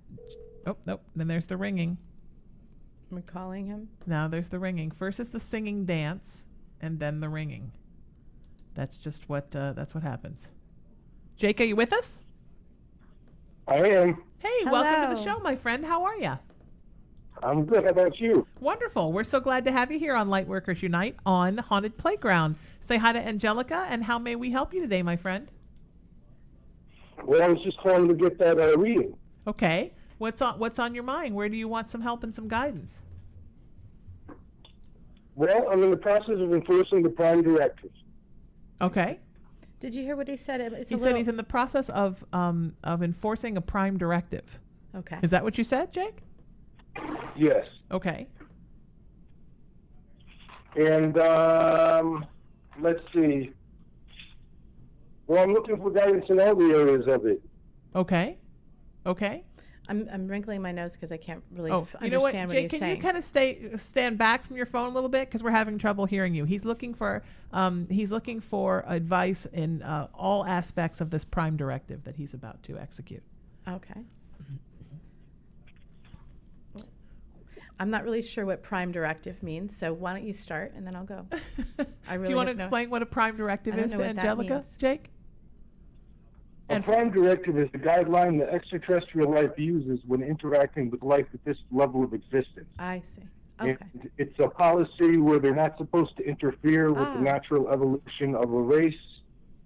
oh, nope. Then there's the ringing. We're calling him? Now there's the ringing. First is the singing dance, and then the ringing. That's just what happens. Jake, are you with us? I am. Hey, welcome to the show, my friend. How are you? I'm good. How about you? Wonderful. We're so glad to have you here on Lightworkers Unite on Haunted Playground. Say hi to Angelica, and how may we help you today, my friend? Well, I was just calling to get that reading. Okay. What's on your mind? Where do you want some help and some guidance? Well, I'm in the process of enforcing the prime directives. Okay. Did you hear what he said? He said he's in the process of enforcing a prime directive. Okay. Is that what you said, Jake? Yes. Okay. And let's see. Well, I'm looking for guidance in all the areas of it. Okay. Okay. I'm wrinkling my nose because I can't really you know what, understand what Jake, he's can saying. you kind of stand back from your phone a little bit, because we're having trouble hearing you. He's looking for advice in all aspects of this prime directive that he's about to execute. Okay. I'm not really sure what prime directive means, so why don't you start and then I'll go. Do you want to explain what a prime directive is to Angelica, Jake? A prime directive is the guideline that extraterrestrial life uses when interacting with life at this level of existence. I see. Okay. And it's a policy where they're not supposed to interfere with the natural evolution of a race,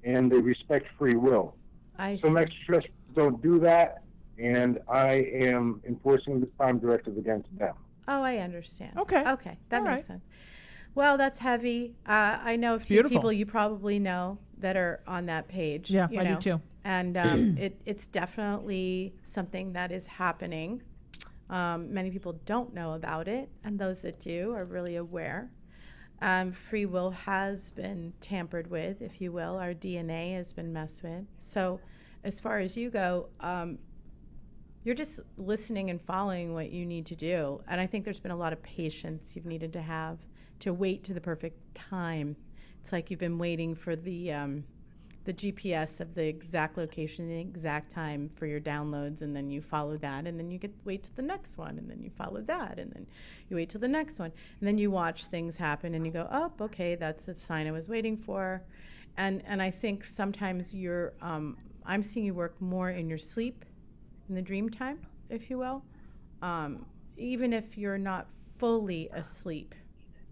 and they respect free will. Some extraterrestrials don't do that, and I am enforcing the prime directive against them. Oh, I understand. Okay. Okay, that makes sense. Well, that's heavy. I know a few people you probably know that are on that page. Yeah, I do too. And it's definitely something that is happening. Many people don't know about it, and those that do are really aware. Free will has been tampered with, if you will. Our DNA has been messed with. So as far as you go, you're just listening and following what you need to do. And I think there's been a lot of patience you've needed to have to wait to the perfect time. It's like you've been waiting for the GPS of the exact location, the exact time for your downloads, and then you follow that, and then you wait to the next one, and then you follow that, and then you wait till the next one, and then you watch things happen, and you go, oh, okay, that's the sign I was waiting for. And I think sometimes I'm seeing you work more in your sleep, in the dream time, if you will, even if you're not fully asleep.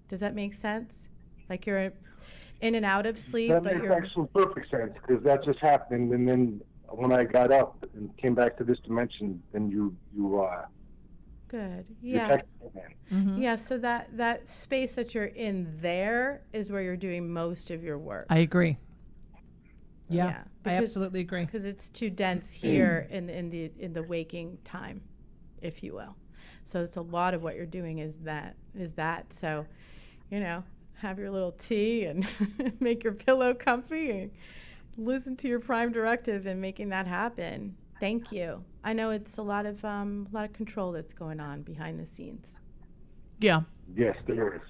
Does that make sense? Like you're in and out of sleep, that but makes you're actual perfect sense, because that just happened, and then when I got up and came back to this dimension, then you good. you Yeah. texted me. Mm-hmm. Yeah, so that space that you're in there is where you're doing most of your work. I agree. Yeah, I absolutely agree. Because it's too dense here in the waking time, if you will. So it's a lot of what you're doing is that. So, have your little tea and make your pillow comfy and listen to your prime directive and making that happen. Thank you. I know it's a lot of control that's going on behind the scenes. Yeah. Yes, there is.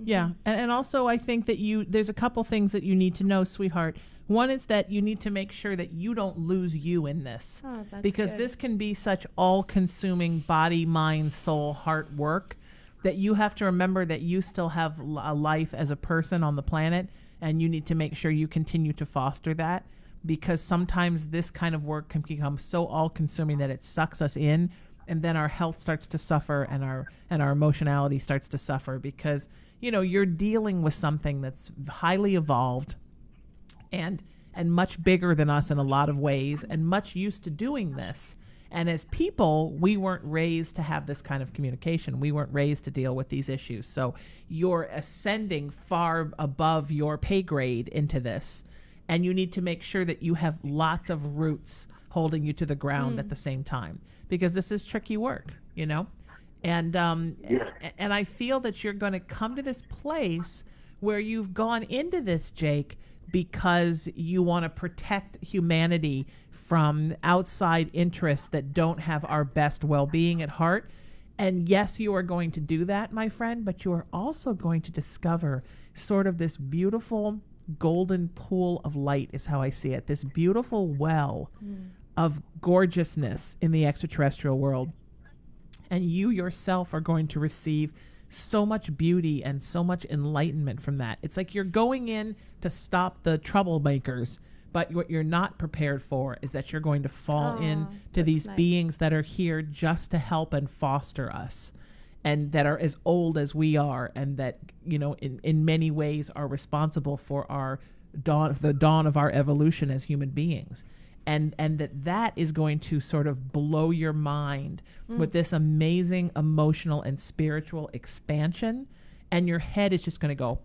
Yeah, and also I think that there's a couple things that you need to know, sweetheart. One is that you need to make sure that you don't lose you in this, because this can be such all-consuming body, mind, soul, heart work that you have to remember that you still have a life as a person on the planet, and you need to make sure you continue to foster that, because sometimes this kind of work can become so all-consuming that it sucks us in, and then our health starts to suffer and our emotionality starts to suffer, because you're dealing with something that's highly evolved and much bigger than us in a lot of ways, and much used to doing this. And as people, we weren't raised to have this kind of communication. We weren't raised to deal with these issues. So you're ascending far above your pay grade into this, and you need to make sure that you have lots of roots holding you to the ground at the same time, because this is tricky work, And and I feel that you're going to come to this place where you've gone into this, Jake, because you want to protect humanity from outside interests that don't have our best well-being at heart. And yes, you are going to do that, my friend, but you are also going to discover sort of this beautiful golden pool of light, is how I see it. This beautiful well of gorgeousness in the extraterrestrial world. And you yourself are going to receive so much beauty and so much enlightenment from that. It's like you're going in to stop the troublemakers, but what you're not prepared for is that you're going to fall into these beings that are here just to help and foster us, and that are as old as we are, and that, in many ways are responsible for the dawn of our evolution as human beings. And that is going to sort of blow your mind with this amazing emotional and spiritual expansion, and your head is just going to go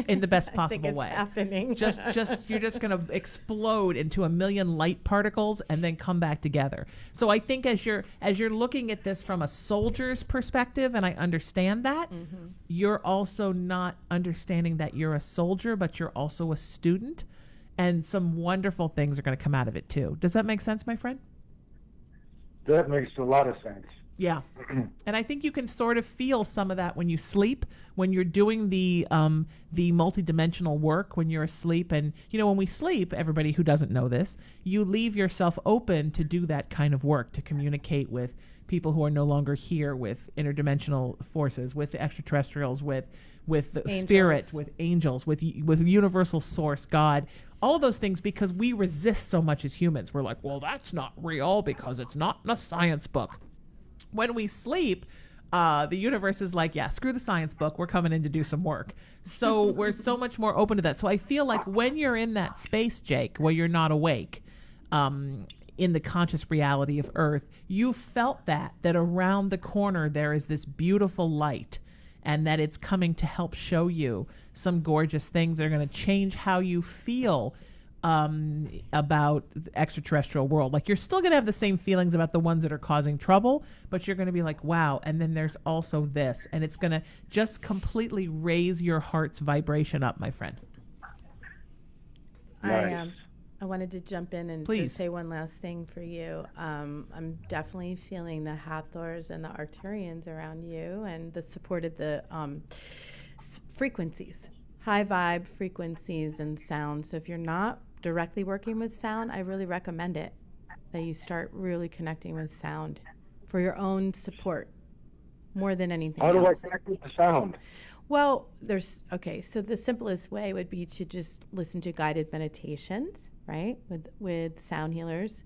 in the best possible way. Happening. Just you're just going to explode into a million light particles and then come back together. So I think as you're looking at this from a soldier's perspective, and I understand that, you're also not understanding that you're a soldier, but you're also a student. And some wonderful things are going to come out of it, too. Does that make sense, my friend? That makes a lot of sense. Yeah. And I think you can sort of feel some of that when you sleep, when you're doing the multidimensional work, when you're asleep. And, when we sleep, everybody who doesn't know this, you leave yourself open to do that kind of work, to communicate with people who are no longer here, with interdimensional forces, with extraterrestrials, with the spirit, with angels, with universal source, God, all of those things, because we resist so much as humans. We're like, well, that's not real because it's not in a science book. When we sleep, the universe is like, yeah, screw the science book. We're coming in to do some work. So we're so much more open to that. So I feel like when you're in that space, Jake, where you're not awake, in the conscious reality of Earth, you felt that around the corner there is this beautiful light, and that it's coming to help show you some gorgeous things that are going to change how you feel about the extraterrestrial world. Like, you're still going to have the same feelings about the ones that are causing trouble, but you're going to be like, wow, and then there's also this, and it's going to just completely raise your heart's vibration up, my friend. Nice. I wanted to jump in and Please. just say one last thing for you. I'm definitely feeling the Hathors and the Arcturians around you, and the support of the frequencies, high vibe frequencies and sounds. So if you're not directly working with sound, I really recommend it, that you start really connecting with sound for your own support more than anything else. How do I connect with the sound? Well, so the simplest way would be to just listen to guided meditations, right, with sound healers,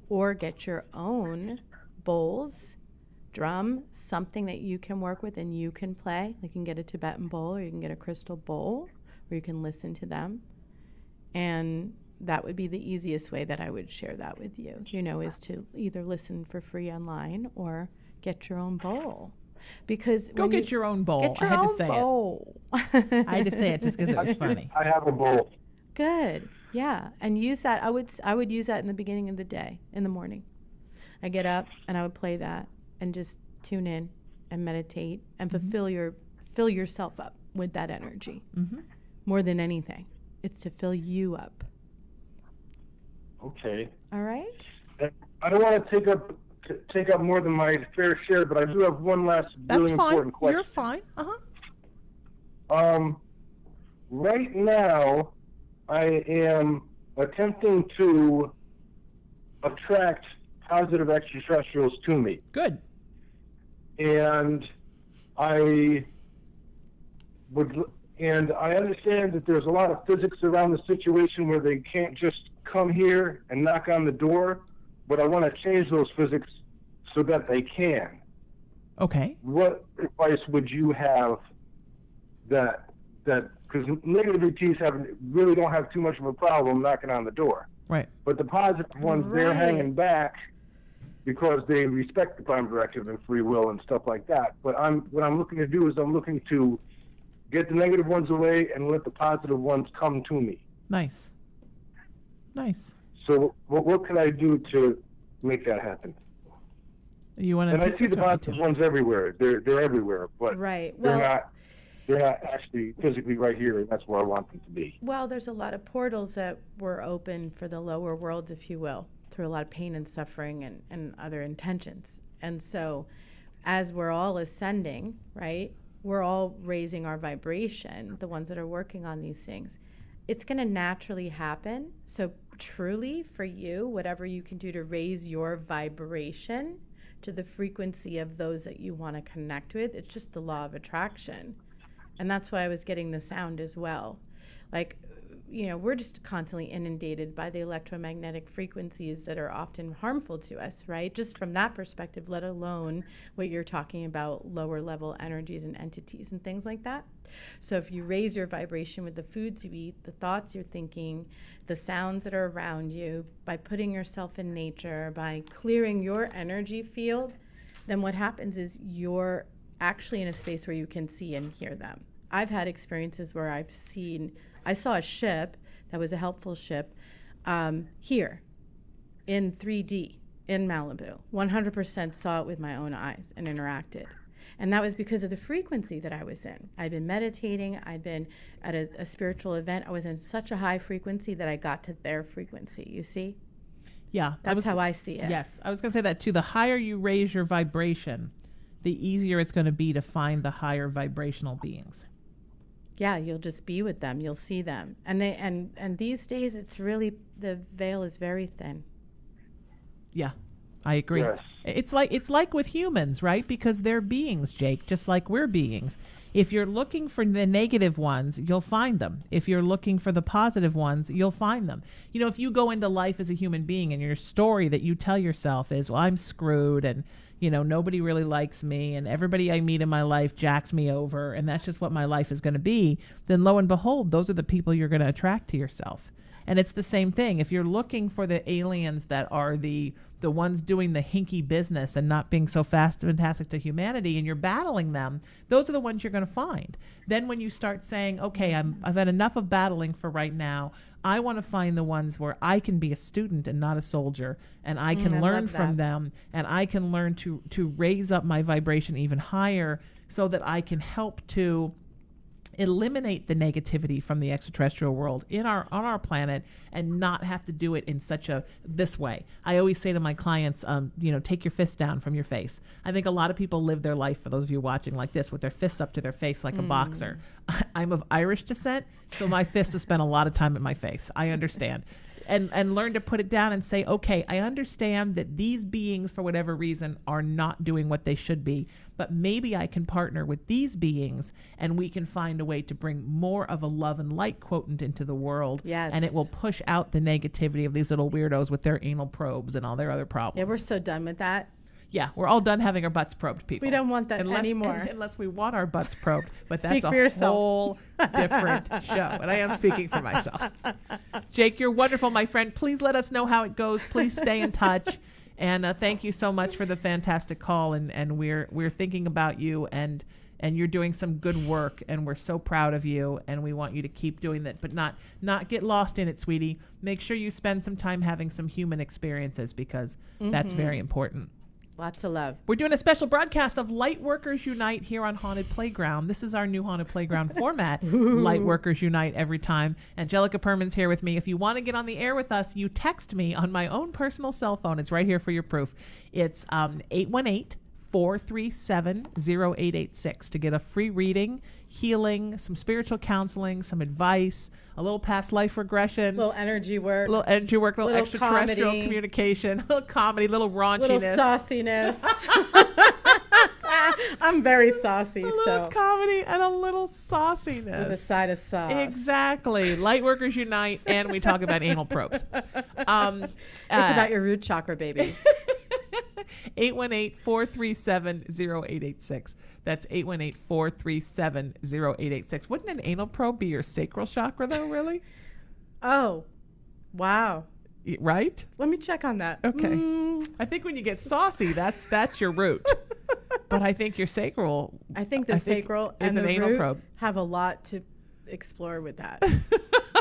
or get your own bowls, drum, something that you can work with and you can play. You can get a Tibetan bowl, or you can get a crystal bowl, or you can listen to them. And that would be the easiest way that I would share that with you, is to either listen for free online or get your own bowl. Because get your own bowl. I had to say it. I had to say it just because it was funny. I have a bowl. Good. Yeah. And use that. I would use that in the beginning of the day, in the morning. I get up and I would play that and just tune in and meditate and fill yourself up with that energy. More than anything. It's to fill you up. Okay. All right. I don't want to take up more than my fair share, but I do have one last really important question. You're fine. Right now, I am attempting to attract positive extraterrestrials to me. Good. And I understand that there's a lot of physics around the situation where they can't just come here and knock on the door, but I want to change those physics so that they can. Okay. What advice would you have that because negative ETs really don't have too much of a problem knocking on the door. Right. But the positive ones, they're hanging back because they respect the prime directive and free will and stuff like that. But what I'm looking to do is I'm looking to get the negative ones away and let the positive ones come to me. Nice. So what can I do to make that happen? You want to? And I see the positive ones everywhere. They're everywhere, but they're not actually physically right here, and that's where I want them to be. Well, there's a lot of portals that were open for the lower worlds, if you will, through a lot of pain and suffering and other intentions. And so as we're all ascending, right, we're all raising our vibration, the ones that are working on these things. It's going to naturally happen. So truly, for you, whatever you can do to raise your vibration to the frequency of those that you want to connect with, it's just the law of attraction. And that's why I was getting the sound as well. Like, you know, we're just constantly inundated by the electromagnetic frequencies that are often harmful to us, right? Just from that perspective, let alone what you're talking about, lower level energies and entities and things like that. So if you raise your vibration with the foods you eat, the thoughts you're thinking, the sounds that are around you, by putting yourself in nature, by clearing your energy field, then what happens is you're actually in a space where you can see and hear them. I've had experiences where I saw a ship that was a helpful ship here in 3D in Malibu. 100% saw it with my own eyes and interacted. And that was because of the frequency that I was in. I'd been meditating. I'd been at a spiritual event. I was in such a high frequency that I got to their frequency, you see? Yeah. That's how I see it. Yes. I was going to say that too. The higher you raise your vibration, the easier it's going to be to find the higher vibrational beings. Yeah, you'll just be with them. You'll see them. And these days, it's really, the veil is very thin. Yeah, I agree. Yes. It's like with humans, right? Because they're beings, Jake, just like we're beings. If you're looking for the negative ones, you'll find them. If you're looking for the positive ones, you'll find them. You know, if you go into life as a human being and your story that you tell yourself is, well, I'm screwed and, you know, nobody really likes me and everybody I meet in my life jacks me over and that's just what my life is going to be, then lo and behold, those are the people you're going to attract to yourself. And it's the same thing. If you're looking for the aliens that are the ones doing the hinky business and not being so fantastic to humanity and you're battling them, those are the ones you're going to find. Then when you start saying, okay, I've had enough of battling for right now, I want to find the ones where I can be a student and not a soldier, and I can learn from them, and I can learn to raise up my vibration even higher so that I can help to eliminate the negativity from the extraterrestrial world on our planet and not have to do it in such this way. I always say to my clients, take your fist down from your face. I think a lot of people live their life, for those of you watching, like this, with their fists up to their face like a boxer. I'm of Irish descent, so my fists have spent a lot of time in my face. I understand. And learn to put it down and say, okay, I understand that these beings, for whatever reason, are not doing what they should be, but maybe I can partner with these beings and we can find a way to bring more of a love and light quotient into the world. Yes. And it will push out the negativity of these little weirdos with their anal probes and all their other problems. Yeah, we're so done with that. Yeah, we're all done having our butts probed, people. We don't want that anymore. Unless we want our butts probed. But Speak that's for a yourself. whole different show. And I am speaking for myself. Jake, you're wonderful, my friend. Please let us know how it goes. Please stay in touch. And thank you so much for the fantastic call. And we're thinking about you, and you're doing some good work, and we're so proud of you, and we want you to keep doing that, but not get lost in it, sweetie. Make sure you spend some time having some human experiences, because that's very important. Lots of love. We're doing a special broadcast of Lightworkers Unite here on Haunted Playground. This is our new Haunted Playground format. Lightworkers Unite every time. Angelica Perman's here with me. If you want to get on the air with us, you text me on my own personal cell phone. It's right here for your proof. It's 818-437-0886 to get a free reading, healing, some spiritual counseling, some advice, a little past life regression, little energy work, little extraterrestrial comedy. Communication, little comedy, little raunchiness, little sauciness. I'm very saucy, a little comedy and a little sauciness with a side of sauce. Exactly. Lightworkers Unite, and we talk about anal probes. It's about your root chakra, baby. 818-437-0886. That's 818-437-0886. Wouldn't an anal probe be your sacral chakra, though, really? Oh, wow. Right? Let me check on that. Okay. I think when you get saucy, that's your root. But I think your sacral... I think the sacral and an the anal root probe. have a lot to explore with that.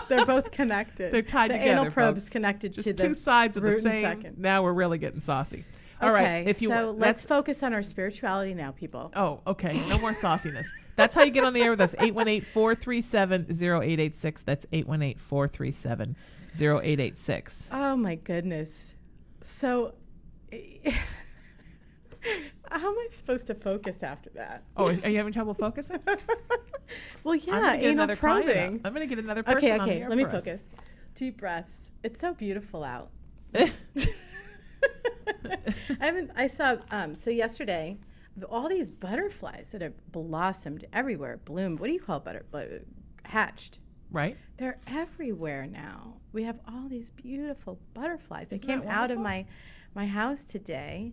They're both connected. They're tied together, The anal probe's folks. connected Just to the two sides of the root and same. second. Now we're really getting saucy. All Okay, right. so let's focus on our spirituality now, people. Oh, okay. No more sauciness. That's how you get on the air with us. 818-437-0886. That's 818-437-0886. Oh, my goodness. So how am I supposed to focus after that? Oh, are you having trouble focusing? Well, yeah, anal probing. I'm going to get another person on the air let me for us. focus. Deep breaths. It's so beautiful out. So yesterday, all these butterflies that have blossomed everywhere, bloomed. What do you call hatched? Right. They're everywhere now. We have all these beautiful butterflies. Isn't I came that out of wonderful? my house today,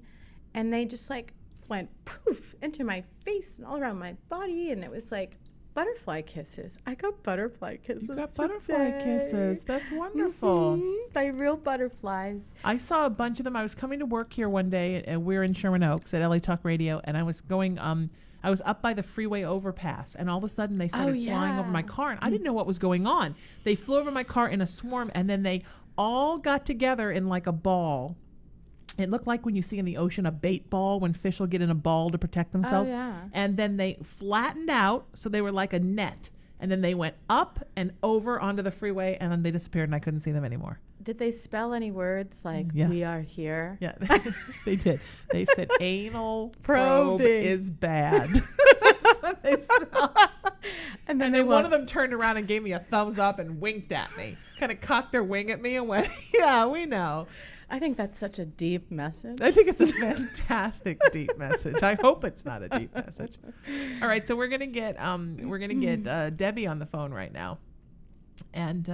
and they just like went poof into my face and all around my body, and it was like butterfly kisses. I got butterfly kisses. You got butterfly kisses. That's wonderful. By real butterflies. I saw a bunch of them. I was coming to work here one day, and we're in Sherman Oaks at LA Talk Radio, and I was going. I was up by the freeway overpass, and all of a sudden they started flying over my car, and I didn't know what was going on. They flew over my car in a swarm, and then they all got together in like a ball. It looked like when you see in the ocean a bait ball when fish will get in a ball to protect themselves. Oh, yeah. And then they flattened out, so they were like a net. And then they went up and over onto the freeway, and then they disappeared, and I couldn't see them anymore. Did they spell any words like "we are here"? Yeah, they did. They said anal probe Probing. is bad. That's what they spelled. And then one of them turned around and gave me a thumbs up and winked at me. Kind of cocked their wing at me and went, "Yeah, we know." I think that's such a deep message. I think it's a fantastic deep message. I hope it's not a deep message. All right, so we're gonna get Debbie on the phone right now, and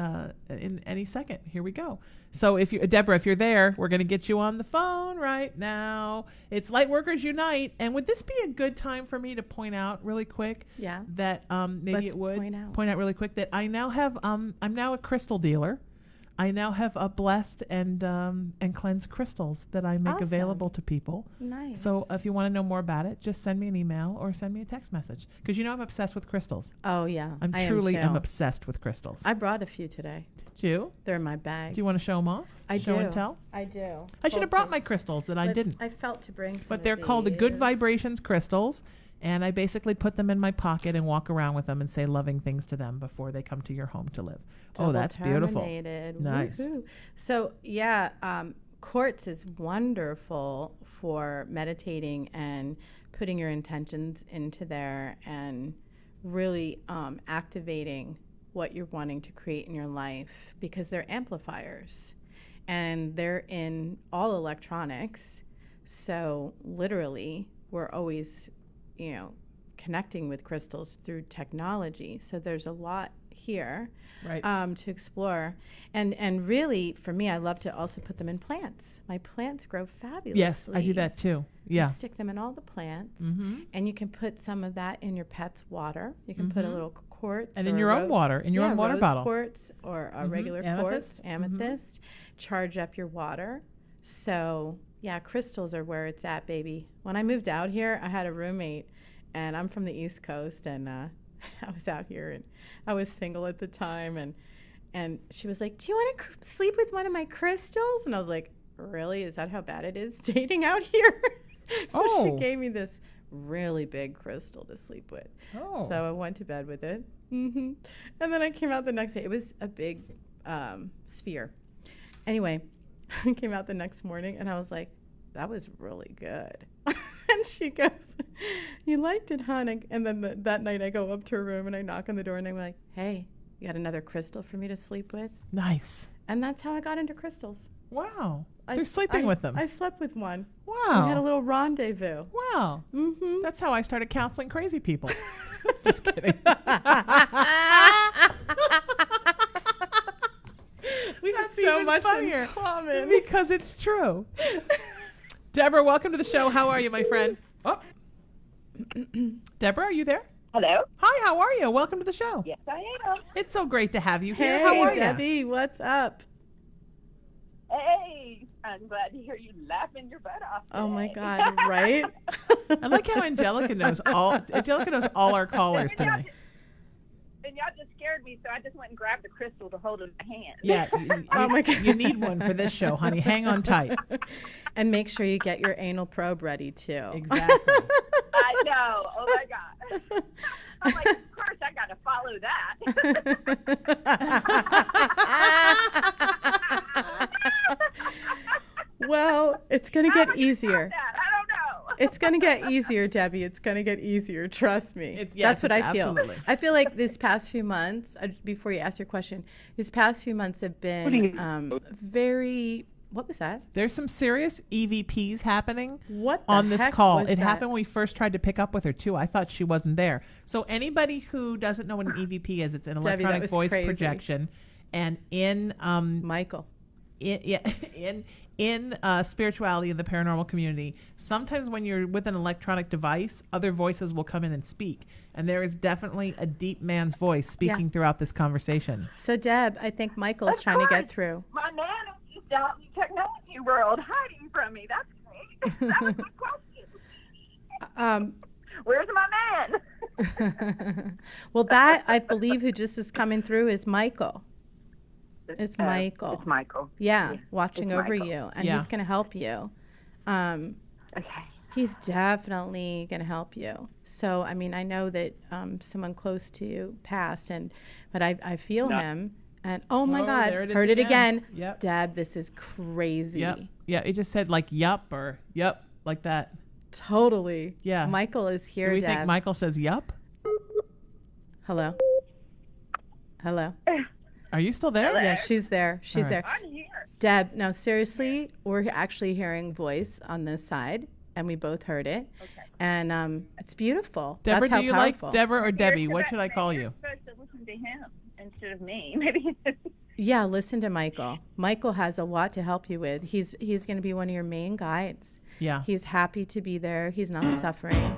in any second, here we go. So Deborah, if you're there, we're gonna get you on the phone right now. It's Lightworkers Unite, and would this be a good time for me to point out really quick? Yeah. That maybe it would point out really quick that I now have I'm now a crystal dealer. I now have a blessed and cleansed crystals that I make available to people. Nice. So if you want to know more about it, just send me an email or send me a text message. Because I'm obsessed with crystals. Oh, yeah. I truly am obsessed with crystals. I brought a few today. Did you? They're in my bag. Do you want to show them off? Show and tell? I do. I should have brought my crystals that I didn't. I felt to bring some. But they're called the Good Vibrations crystals. And I basically put them in my pocket and walk around with them and say loving things to them before they come to your home to live. Double that's beautiful. Nice. Woo-hoo. So, yeah, quartz is wonderful for meditating and putting your intentions into there and really activating what you're wanting to create in your life, because they're amplifiers and they're in all electronics. So literally, we're always connecting with crystals through technology. So there's a lot here to explore. And really, for me, I love to also put them in plants. My plants grow fabulously. Yes, I do that too. Yeah. You stick them in all the plants. And you can put some of that in your pet's water. You can put a little quartz. And in your own water, in your own water bottle. Quartz or a regular quartz, amethyst. Charge up your water. So... yeah, crystals are where it's at, baby. When I moved out here, I had a roommate, and I'm from the East Coast, and I was out here, and I was single at the time, and she was like, "Do you want to sleep with one of my crystals?" And I was like, "Really? Is that how bad it is dating out here?" So she gave me this really big crystal to sleep with. So I went to bed with it. And then I came out the next day. It was a big sphere. Anyway, I came out the next morning and I was like, that was really good. And she goes, you liked it, huh? And then that night I go up to her room and I knock on the door and I'm like, hey, you got another crystal for me to sleep with? Nice. And that's how I got into crystals. Wow. They're sleeping with them. I slept with one. Wow. We had a little rendezvous. Wow. That's how I started counseling crazy people. Just kidding. We have so much funnier in common. Because it's true. Deborah, welcome to the show. How are you, my friend? Oh. Deborah, are you there? Hello. Hi, how are you? Welcome to the show. Yes, I am. It's so great to have you here. Hey, how are Debbie, you? what's up? Hey, I'm glad to hear you laughing your butt off today. Oh my God, right? I like how Angelica knows all our callers today. And y'all just scared me, so I just went and grabbed the crystal to hold in my hand. Yeah. Oh my God. You need one for this show, honey. Hang on tight. And make sure you get your anal probe ready too. Exactly. I know. Oh my God. I'm like, of course I got to follow that. Well, it's going to get easier. I don't know. It's going to get easier, Debbie. It's going to get easier. Trust me. That's what I feel. Absolutely. I feel like these past few months, before you ask your question, these past few months have been very... What was that? There's some serious EVPs happening on on this call. It happened when we first tried to pick up with her, too. I thought she wasn't there. So anybody who doesn't know what an EVP is, it's an electronic voice projection. And in... Michael. In spirituality in the paranormal community, sometimes when you're with an electronic device, other voices will come in and speak. And there is definitely a deep man's voice speaking throughout this conversation. So, Deb, I think Michael's trying to get through. My man is just out in the technology world hiding from me. That's great. That was my question. Where's my man? Well, that, I believe, who just is coming through is Michael. It's Michael. It's Michael. Yeah, watching it's over Michael. you. And he's going to help you. Okay. He's definitely going to help you. So, I mean, I know that someone close to you passed, but I feel him. And, oh, my God, heard it again. Yep. Deb, this is crazy. Yep. Yeah, it just said like, yup, or yup, like that. Totally. Yeah. Michael is here, Do we Deb. think Michael says yup? Hello? Are you still there? Yeah, she's there. She's there. I'm here. Deb, no, seriously, we're actually hearing voice on this side, and we both heard it. Okay. And it's beautiful. Deborah, That's how do you powerful. like Deborah or Debbie? What should I call you? You're supposed to listen to him instead of me. Maybe. Yeah, listen to Michael. Michael has a lot to help you with. He's going to be one of your main guides. Yeah. He's happy to be there. He's not suffering.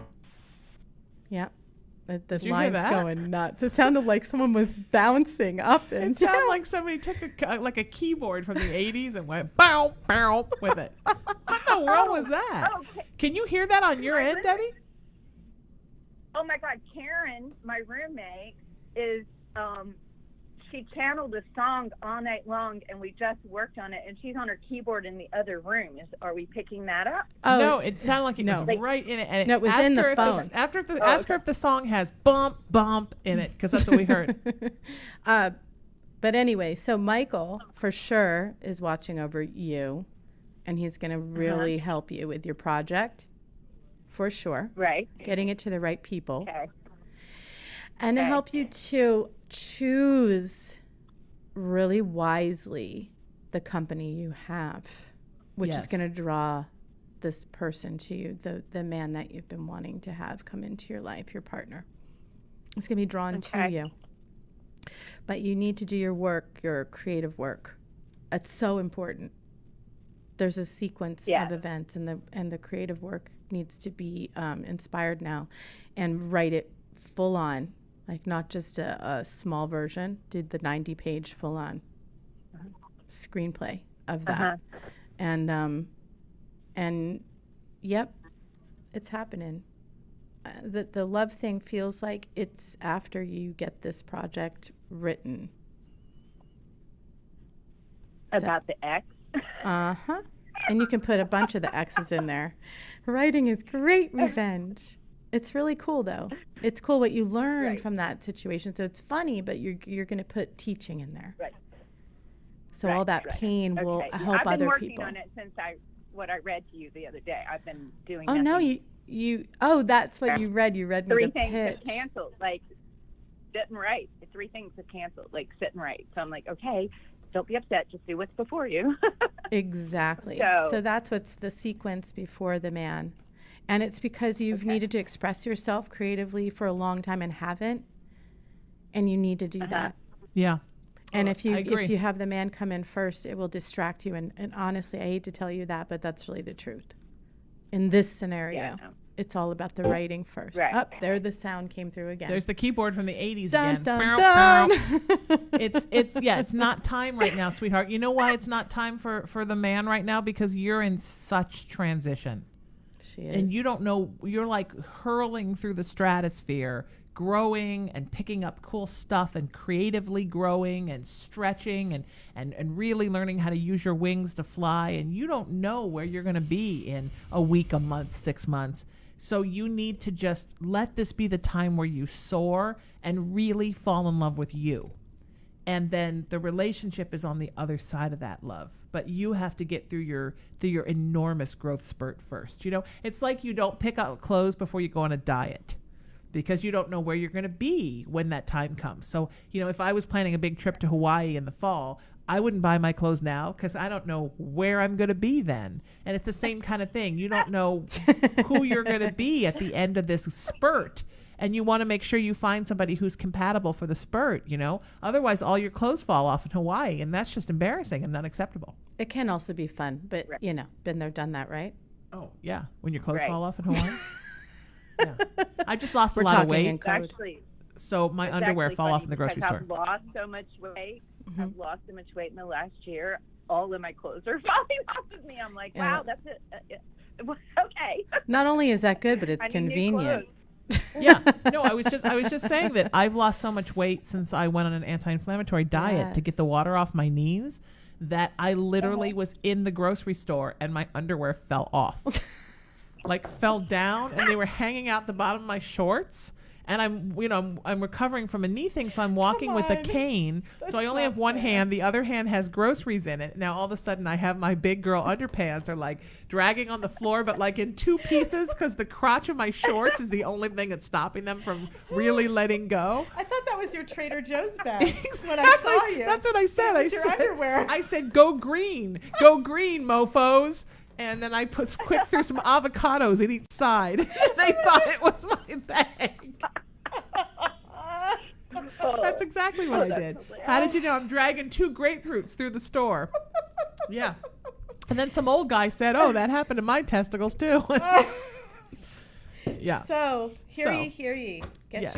Yeah. The line's going nuts. It sounded like someone was bouncing up and It sounded like somebody took a keyboard from the 80s and went bow, bow with it. What the world was that? Okay. Can you hear that on your end, Debbie? Oh my God, Karen, my roommate, is she channeled a song all night long, and we just worked on it, and she's on her keyboard in the other room. Are we picking that up? Oh, no, it sounded like it was right in it. And it was in the phone. Ask her if the song has bump, bump in it, because that's what we heard. But anyway, so Michael, for sure, is watching over you, and he's going to really help you with your project, for sure. Right. Getting it to the right people. Okay. And to help you to choose really wisely the company you have, which is going to draw this person to you, the man that you've been wanting to have come into your life, your partner. It's going to be drawn to you. But you need to do your work, your creative work. It's so important. There's a sequence of events, and the creative work needs to be inspired now, and write it full on. Like not just a small version, did the 90-page full-on screenplay of that. And yep, it's happening. The love thing feels like it's after you get this project written. About the ex? Uh-huh. And you can put a bunch of the X's in there. Writing is great revenge. It's really cool, though. It's cool what you learned from that situation. So it's funny, but you're going to put teaching in there. Right. So all that pain will help other people. I've been working on it since what I read to you the other day. I've been doing. Oh no, you that's what you read. You read me the pitch. 3 things to cancel, like sit and write. 3 things to cancel, like sit and write. So I'm like, okay, don't be upset. Just do what's before you. Exactly. So that's what's the sequence before the man. And it's because you've needed to express yourself creatively for a long time and haven't. And you need to do that. Yeah. And if you have the man come in first, it will distract you. And honestly, I hate to tell you that, but that's really the truth. In this scenario, it's all about the writing first. Right. There the sound came through again. There's the keyboard from the 80s dun, again. Dun, dun. It's not time right now, sweetheart. You know why it's not time for the man right now? Because you're in such transition. She is. And you don't know, you're like hurling through the stratosphere, growing and picking up cool stuff and creatively growing and stretching and really learning how to use your wings to fly. And you don't know where you're going to be in a week, a month, 6 months. So you need to just let this be the time where you soar and really fall in love with you. And then the relationship is on the other side of that love. But you have to get through your enormous growth spurt first. You know, it's like you don't pick out clothes before you go on a diet, because you don't know where you're going to be when that time comes. So, you know, if I was planning a big trip to Hawaii in the fall, I wouldn't buy my clothes now because I don't know where I'm going to be then. And it's the same kind of thing. You don't know who you're going to be at the end of this spurt. And you want to make sure you find somebody who's compatible for the spurt, you know? Otherwise, all your clothes fall off in Hawaii, and that's just embarrassing and unacceptable. It can also be fun, but, you know, been there, done that, right? Oh, yeah. When your clothes fall off in Hawaii. Yeah. I just lost a lot of weight. Actually, so my underwear fell off in the grocery store. I've lost so much weight. I've lost so much weight in the last year. All of my clothes are falling off of me. I'm like, wow, that's it. Okay. Not only is that good, but it's convenient. Yeah. No, I was just saying that I've lost so much weight since I went on an anti-inflammatory diet to get the water off my knees that I literally was in the grocery store and my underwear fell off. Like fell down and they were hanging out the bottom of my shorts. And I'm recovering from a knee thing, so I'm walking with a cane. So I only have one hand. The other hand has groceries in it. Now all of a sudden I have my big girl underpants are like dragging on the floor, but like in 2 pieces because the crotch of my shorts is the only thing that's stopping them from really letting go. I thought that was your Trader Joe's bag when I saw you. That's what I said. Underwear. I said, go green, mofos. And then I quick threw some avocados in each side. They thought it was my bag. That's exactly what I did. How did you know? I'm dragging 2 grapefruits through the store. Yeah. And then some old guy said, oh, that happened to my testicles too. Yeah. So hear ye. Get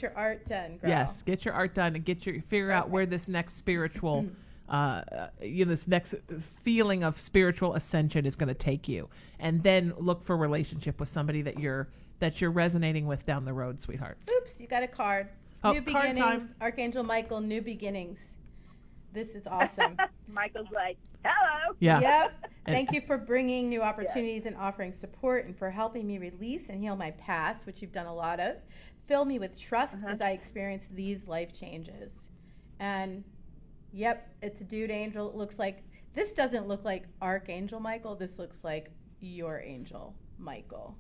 your art done, girl. Yes, get your art done and figure out where this next spiritual this next feeling of spiritual ascension is going to take you, and then look for a relationship with somebody that you're resonating with down the road, sweetheart. Oops, you got a card. Oh, New card beginnings, time. Archangel Michael, new beginnings. This is awesome. Michael's like, hello. Yeah. Yep. Thank you for bringing new opportunities and offering support, and for helping me release and heal my past, which you've done a lot of. Fill me with trust as I experience these life changes. And yep, it's a dude angel. It looks like, this doesn't look like Archangel Michael. This looks like your angel, Michael.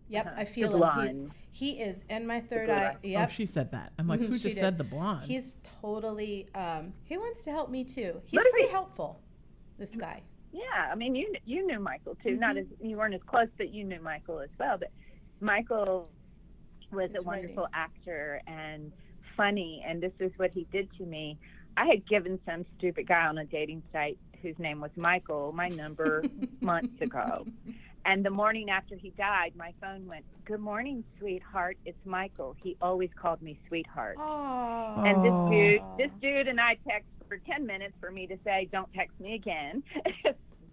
Yep, I feel him. He is in my third eye. Yep. Oh, she said that. I'm like, who just said the blonde? He's totally, he wants to help me too. He's pretty helpful, this guy. Yeah, I mean, you knew Michael too. Not as, you weren't as close, but you knew Michael as well. But Michael was a wonderful actor and funny, and this is what he did to me. I had given some stupid guy on a dating site whose name was Michael my number months ago. And the morning after he died, my phone went, good morning, sweetheart. It's Michael. He always called me sweetheart. Aww. And this dude and I texted for 10 minutes for me to say, don't text me again.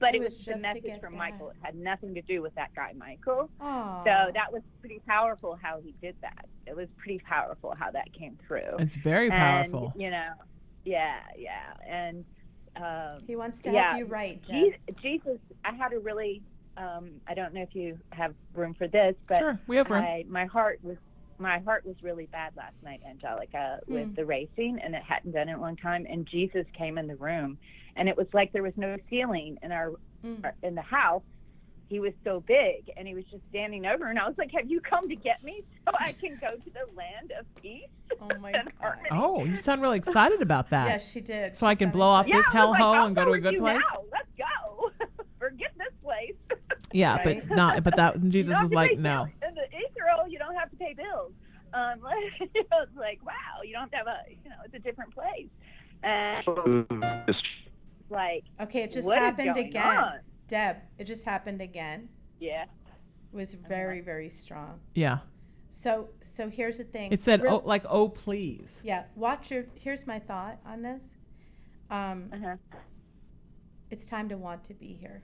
But it was the message from Michael. It had nothing to do with that guy, Michael. Aww. So that was pretty powerful how he did that. It was pretty powerful how that came through. It's very powerful. And, yeah. And He wants to help you right, Deb. Jesus, I had a really, I don't know if you have room for this, but sure, we have room. my heart was really bad last night, Angelica, with the racing, and it hadn't done it in a long time. And Jesus came in the room, and it was like there was no ceiling in in the house. He was so big, and he was just standing over, and I was like, "Have you come to get me so I can go to the land of peace?" Oh my God! Oh, you sound really excited about that. Yes, she did. So I can blow off this hellhole and go to a good place. Now. Let's go. Forget this place. Yeah, right? but that Jesus was like, no. In Israel, you don't have to pay bills. It's like, wow, you don't have to have it's a different place. Like, okay, it just happened again. Deb, it just happened again. Yeah. It was very, very strong. Yeah. So here's the thing. It said, oh, please. Yeah. Here's my thought on this. It's time to want to be here.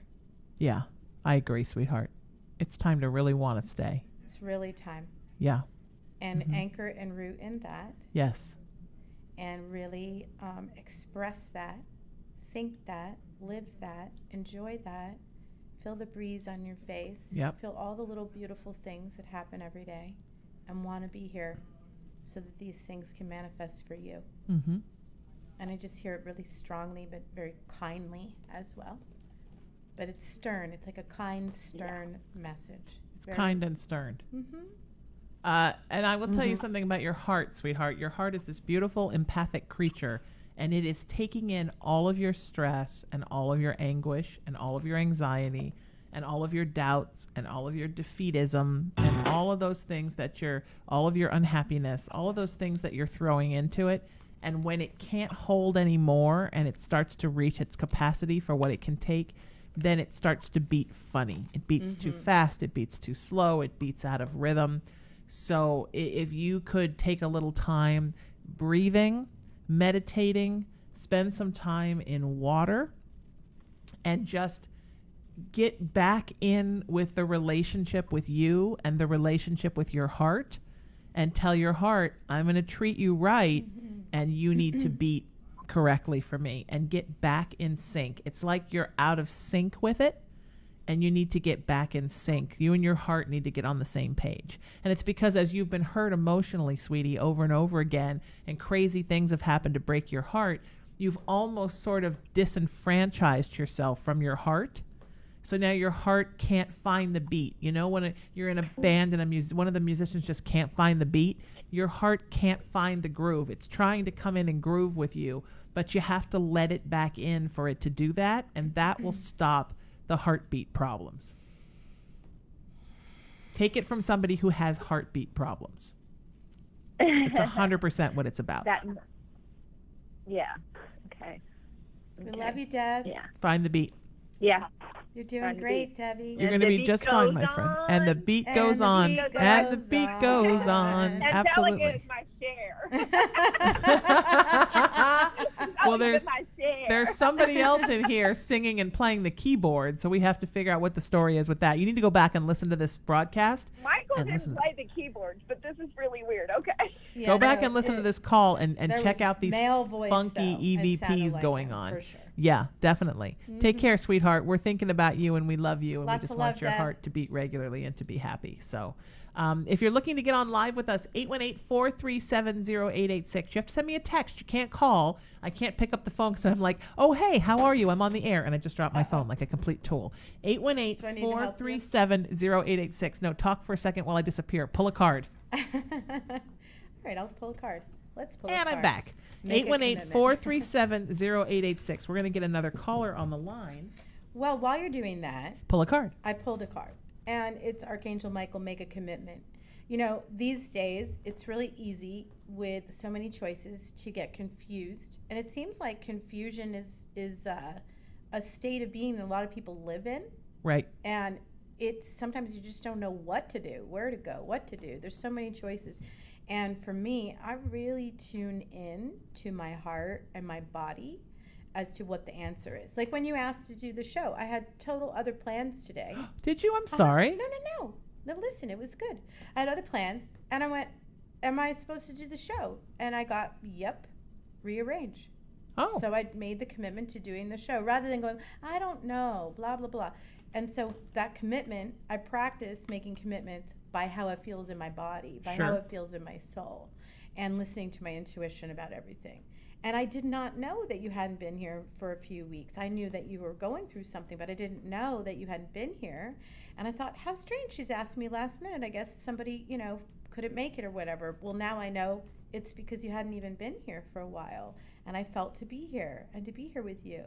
Yeah, I agree, sweetheart. It's time to really want to stay. It's really time. Yeah. And anchor and root in that. Yes. And really express that, think that, live that, enjoy that, feel the breeze on your face, feel all the little beautiful things that happen every day, and want to be here so that these things can manifest for you. Mm-hmm. And I just hear it really strongly, but very kindly as well. But it's stern. It's like a kind, stern message. It's kind and stern. Mm-hmm. And I will tell you something about your heart, sweetheart. Your heart is this beautiful empathic creature, and it is taking in all of your stress and all of your anguish and all of your anxiety and all of your doubts and all of your defeatism and all of those things all of your unhappiness, all of those things that you're throwing into it. And when it can't hold anymore and it starts to reach its capacity for what it can take, then it starts to beat funny. It beats too fast. It beats too slow. It beats out of rhythm. So if you could take a little time breathing, meditating, spend some time in water, and just get back in with the relationship with you and the relationship with your heart, and tell your heart, I'm going to treat you right, and you need to beat correctly for me, and get back in sync. It's like you're out of sync with it, and you need to get back in sync. You and your heart need to get on the same page. And it's because as you've been hurt emotionally, sweetie, over and over again, and crazy things have happened to break your heart, you've almost sort of disenfranchised yourself from your heart. So now your heart can't find the beat. You know, when you're in a band and one of the musicians just can't find the beat, your heart can't find the groove. It's trying to come in and groove with you, but you have to let it back in for it to do that, and that will stop the heartbeat problems. Take it from somebody who has heartbeat problems. It's 100% what it's about. Yeah. Okay. We love you, Deb. Yeah. Find the beat. Yeah. You're doing great, Debbie. You're going to be just fine, my friend. And the beat goes on. And the beat goes on. Absolutely. Angelica is my share. Well, there's somebody else in here singing and playing the keyboard, so we have to figure out what the story is with that. You need to go back and listen to this broadcast. Michael didn't play the keyboards, but this is really weird. Okay. Yeah, go back and listen to this call and check out these funky EVPs going on. For sure. Yeah, definitely. Take care, sweetheart. We're thinking about you, and we love you, and we just want your heart to beat regularly and to be happy. So if you're looking to get on live with us, 818-437-0886. You have to send me a text. You can't call. I can't pick up the phone because I'm like, oh, hey, how are you? I'm on the air, and I just dropped my phone like a complete tool. 818-437-0886. No, talk for a second while I disappear. Pull a card. All right, I'll pull a card. Let's pull a card. And I'm back. 818-437-0886. We're going to get another caller on the line. Well, while you're doing that, pull a card. I pulled a card. And it's Archangel Michael, make a commitment. You know, these days, it's really easy with so many choices to get confused. And it seems like confusion is a state of being that a lot of people live in. Right. And it's sometimes you just don't know what to do, where to go, what to do. There's so many choices. And for me, I really tune in to my heart and my body as to what the answer is. Like when you asked to do the show, I had total other plans today. Did you? I'm sorry. No, listen, it was good. I had other plans, and I went, am I supposed to do the show? And I got, yep, rearrange. Oh. So I made the commitment to doing the show rather than going, I don't know, blah, blah, blah. And so that commitment, I practice making commitments by how it feels in my body, by how it feels in my soul, and listening to my intuition about everything. And I did not know that you hadn't been here for a few weeks. I knew that you were going through something, but I didn't know that you hadn't been here. And I thought, how strange, she's asked me last minute. I guess somebody, couldn't make it or whatever. Well, now I know it's because you hadn't even been here for a while. And I felt to be here and to be here with you.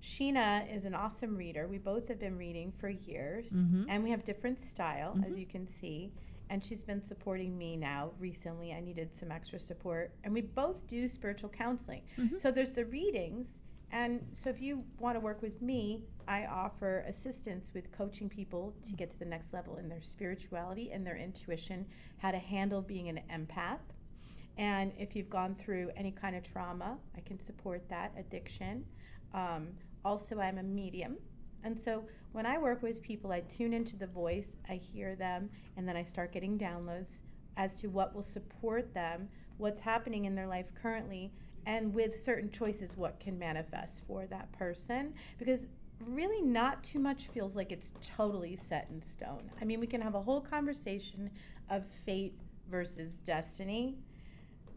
Sheena is an awesome reader. We both have been reading for years, and we have different style, as you can see. And she's been supporting me now recently. I needed some extra support. And we both do spiritual counseling. So there's the readings. And so if you want to work with me, I offer assistance with coaching people to get to the next level in their spirituality and their intuition, how to handle being an empath. And if you've gone through any kind of trauma, I can support that, addiction. Also, I'm a medium. And so when I work with people, I tune into the voice, I hear them, and then I start getting downloads as to what will support them, what's happening in their life currently, and with certain choices, what can manifest for that person. Because really not too much feels like it's totally set in stone. I mean, we can have a whole conversation of fate versus destiny,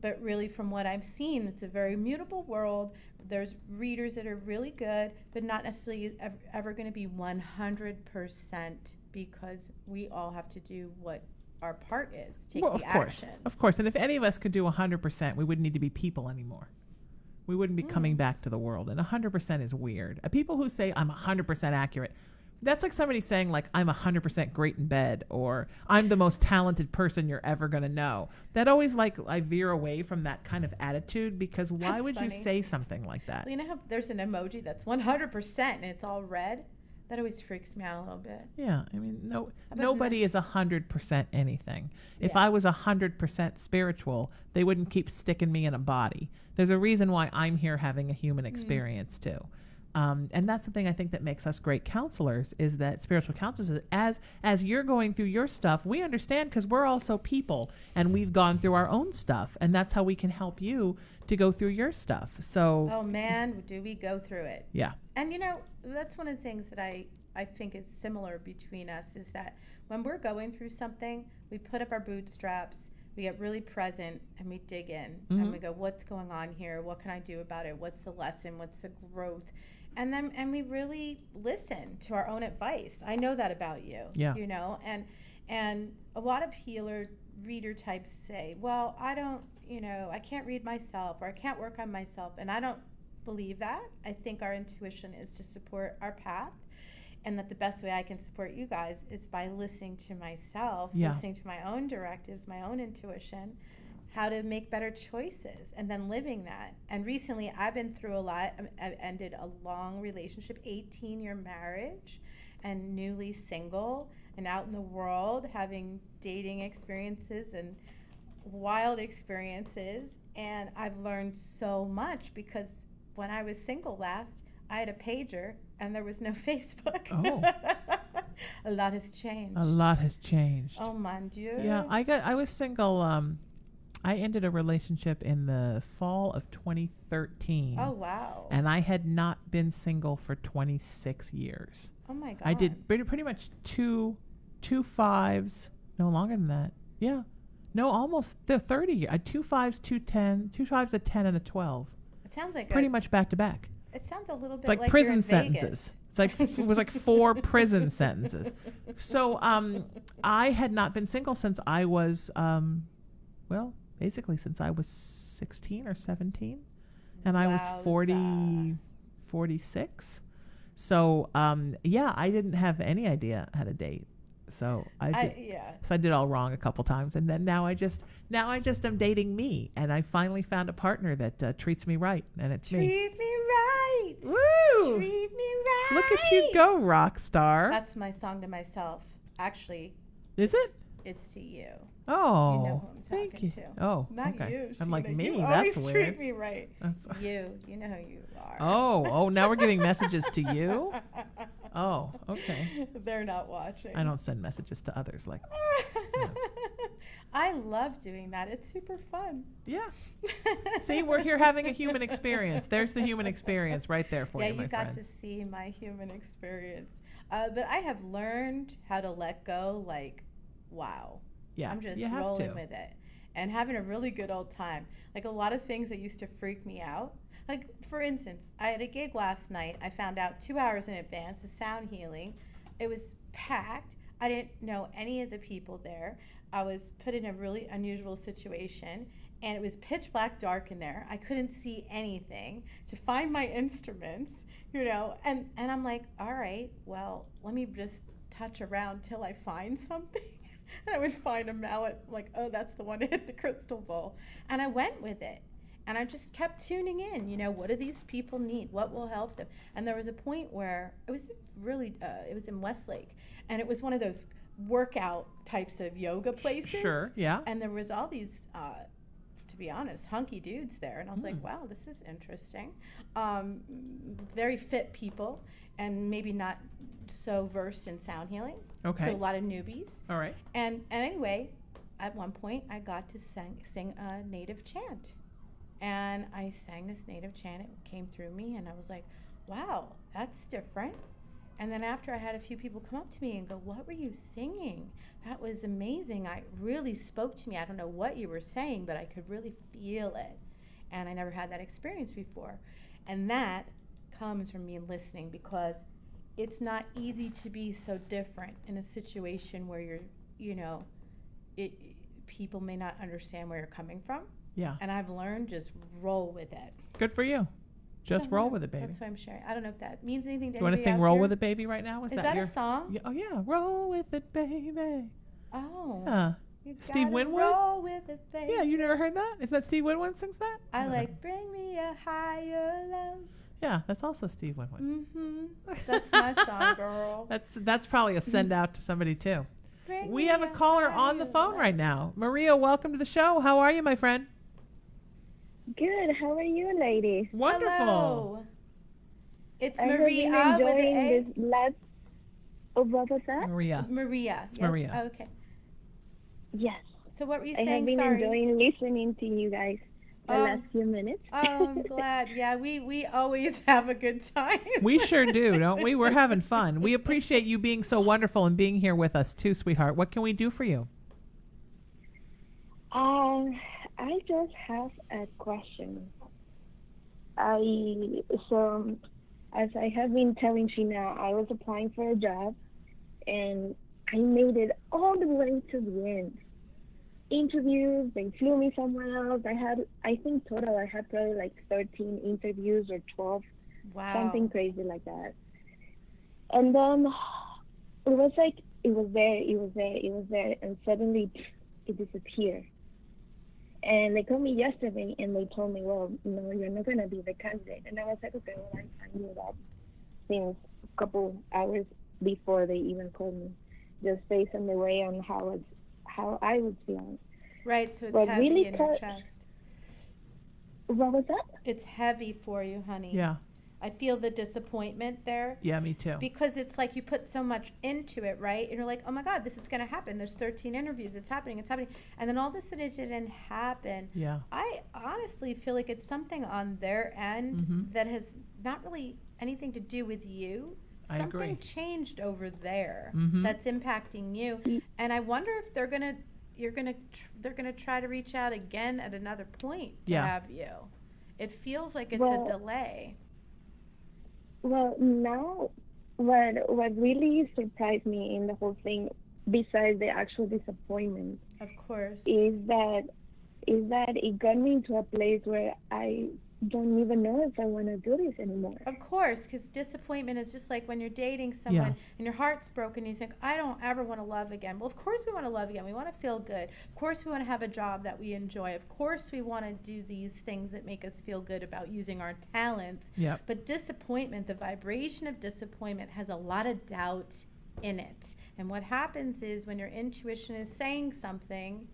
but really from what I've seen, it's a very mutable world. There's readers that are really good, but not necessarily ever going to be 100%, because we all have to do what our part is, take the action. Of course. And if any of us could do 100%, we wouldn't need to be people anymore. We wouldn't be coming back to the world. And 100% is weird. People who say, I'm 100% accurate, that's like somebody saying, like, I'm 100% great in bed, or I'm the most talented person you're ever going to know. That always, I veer away from that kind of attitude, because why would you say something like that? Well, you know how there's an emoji that's 100% and it's all red? That always freaks me out a little bit. Yeah, I mean, nobody is 100% anything. If I was 100% spiritual, they wouldn't keep sticking me in a body. There's a reason why I'm here having a human experience too. And that's the thing I think that makes us great counselors, is that spiritual counselors, as you're going through your stuff, we understand, because we're also people and we've gone through our own stuff, and that's how we can help you to go through your stuff. So, oh man, do we go through it? Yeah. And that's one of the things that I think is similar between us, is that when we're going through something, we put up our bootstraps, we get really present, and we dig in, and we go, what's going on here? What can I do about it? What's the lesson? What's the growth? And we really listen to our own advice. I know that about you. Yeah. And a lot of reader types say, well, I don't, I can't read myself, or I can't work on myself. And I don't believe that. I think our intuition is to support our path, and that the best way I can support you guys is by listening to myself, listening to my own directives, my own intuition, how to make better choices, and then living that. And recently I've been through a lot. I've ended a long relationship, 18-year marriage, and newly single and out in the world having dating experiences and wild experiences. And I've learned so much, because when I was single last, I had a pager and there was no Facebook. Oh. A lot has changed. A lot has changed. Oh mon Dieu. Yeah, I was single. I ended a relationship in the fall of 2013. Oh, wow. And I had not been single for 26 years. Oh, my God. I did pretty much two fives, no longer than that. Yeah. No, almost the 30 years. 2 5s, 2 10, 2 5s, a 10, and a 12. It sounds like pretty much back to back. It sounds a little bit it's like like prison you're in sentences. Vegas. It was like 4 prison sentences. So I had not been single since I was, basically since I was 16 or 17, and I was 46. So I didn't have any idea how to date. So I did all wrong a couple times, and then now I just am dating me, and I finally found a partner that treats me right, and it's me. Treat me right. Woo! Treat me right. Look at you go, rock star. That's my song to myself. Actually, is it? It's to you. Oh, you know who I'm talking thank you. to. Oh, not okay. you. I'm like, me. You That's always weird. Treat me right. You know who you are. Oh, now we're giving messages to you. Oh, okay. They're not watching. I don't send messages to others like. I love doing that. It's super fun. Yeah. See, we're here having a human experience. There's the human experience right there for you, my friends. Yeah, you got to see my human experience. But I have learned how to let go, like, wow. Yeah, I'm just rolling with it and having a really good old time. Like, a lot of things that used to freak me out. Like, for instance, I had a gig last night. I found out 2 hours in advance, a sound healing. It was packed. I didn't know any of the people there. I was put in a really unusual situation, and it was pitch black dark in there. I couldn't see anything to find my instruments, you know, and I'm like, all right, well, let me just touch around till I find something. And I would find a mallet, like, oh, that's the one to hit the crystal bowl. And I went with it. And I just kept tuning in, you know, what do these people need? What will help them? And there was a point where it was really, it was in Westlake. And it was one of those workout types of yoga places. Sure, yeah. And there was all these, to be honest, hunky dudes there. And I was like, wow, this is interesting. Very fit people and maybe not so versed in sound healing. Okay. So a lot of newbies. All right. And anyway, at one point, I got to sing a native chant. And I sang this native chant. It came through me, and I was like, wow, that's different. And then after, I had a few people come up to me and go, what were you singing? That was amazing. It really spoke to me. I don't know what you were saying, but I could really feel it. And I never had that experience before. And that comes from me listening, because it's not easy to be so different in a situation where you're, you know, people may not understand where you're coming from. Yeah. And I've learned just roll with it. Good for you. Just roll with it, baby. That's why I'm sharing. I don't know if that means anything to you want to sing Roll With It, Baby right now? Is that your a song? Yeah, oh, yeah. Roll with it, baby. Oh. Yeah. Steve Winwood? Roll with it, baby. Yeah, you never heard that? Is that Steve Winwood sings that? I like Bring Me a Higher Love. Yeah, that's also Steve Winwood. Mm-hmm. That's my song, girl. That's probably a send out to somebody, too. Bring we have a caller on the phone right now. Maria, welcome to the show. How are you, my friend? Good. How are you, ladies? Wonderful. Hello. It's I Maria have been with enjoying an A. this last. Oh, what was that? Maria. Maria. It's yes. Maria. Oh, okay. Yes. So what were you I saying? have been Sorry. enjoying listening to you guys the last few minutes. Oh, I'm glad. Yeah, we always have a good time. We sure do, don't we? We're having fun. We appreciate you being so wonderful and being here with us too, sweetheart. What can we do for you? I just have a question. As I have been telling Sheena, I was applying for a job, and I made it all the way to the end. Interviews, they flew me somewhere else. I think total I had probably like 13 interviews or 12. Wow. Something crazy like that. And then it was like, it was there, and suddenly it disappeared. And they called me yesterday, and they told me, well, no, you're not going to be the candidate. And I was like, okay, well, I knew that since a couple hours before they even called me, just based on the way on how I was feeling. Right, so it's but heavy really in your chest. What was that? It's heavy for you, honey. Yeah. I feel the disappointment there. Yeah, me too. Because it's like you put so much into it, right? And you're like, oh my God, this is going to happen. There's 13 interviews. It's happening. And then all of a sudden it didn't happen. Yeah. I honestly feel like it's something on their end that has not really anything to do with you. I agree. Something changed over there that's impacting you. And I wonder if they're going to try to reach out again at another point to have you. It feels like it's a delay. Well, now, what really surprised me in the whole thing, besides the actual disappointment, of course, is that it got me into a place where I don't even know if I want to do this anymore. Of course, because disappointment is just like when you're dating someone and your heart's broken and you think, I don't ever want to love again. Well, of course we want to love again. We want to feel good. Of course we want to have a job that we enjoy. Of course we want to do these things that make us feel good about using our talents. Yep. But disappointment, the vibration of disappointment has a lot of doubt in it. And what happens is when your intuition is saying something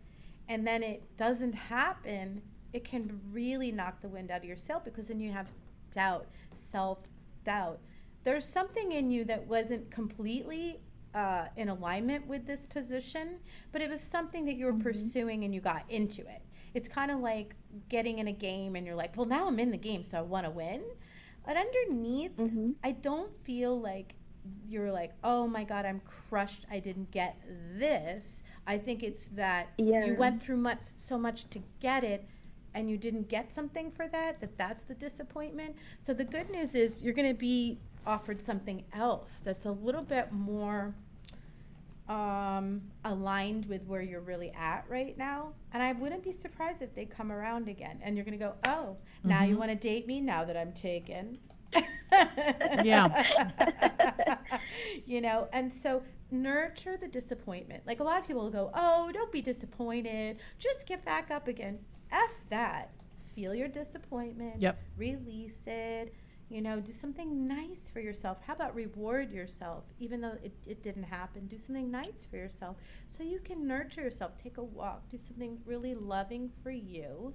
and then it doesn't happen, it can really knock the wind out of your sail, because then you have doubt, self-doubt. There's something in you that wasn't completely in alignment with this position, but it was something that you were pursuing and you got into it. It's kind of like getting in a game and you're like, well, now I'm in the game, so I want to win. But underneath, I don't feel like you're like, oh my God, I'm crushed, I didn't get this. I think it's that you went through so much to get it, and you didn't get something for that's the disappointment. So the good news is you're going to be offered something else that's a little bit more aligned with where you're really at right now. And I wouldn't be surprised if they come around again and you're going to go, oh, now you want to date me now that I'm taken. Yeah. You know, and so nurture the disappointment. Like a lot of people will go, oh, don't be disappointed, just get back up again. F that. Feel your disappointment. Yep. Release it. You know, do something nice for yourself. How about reward yourself? Even though it didn't happen, do something nice for yourself so you can nurture yourself. Take a walk. Do something really loving for you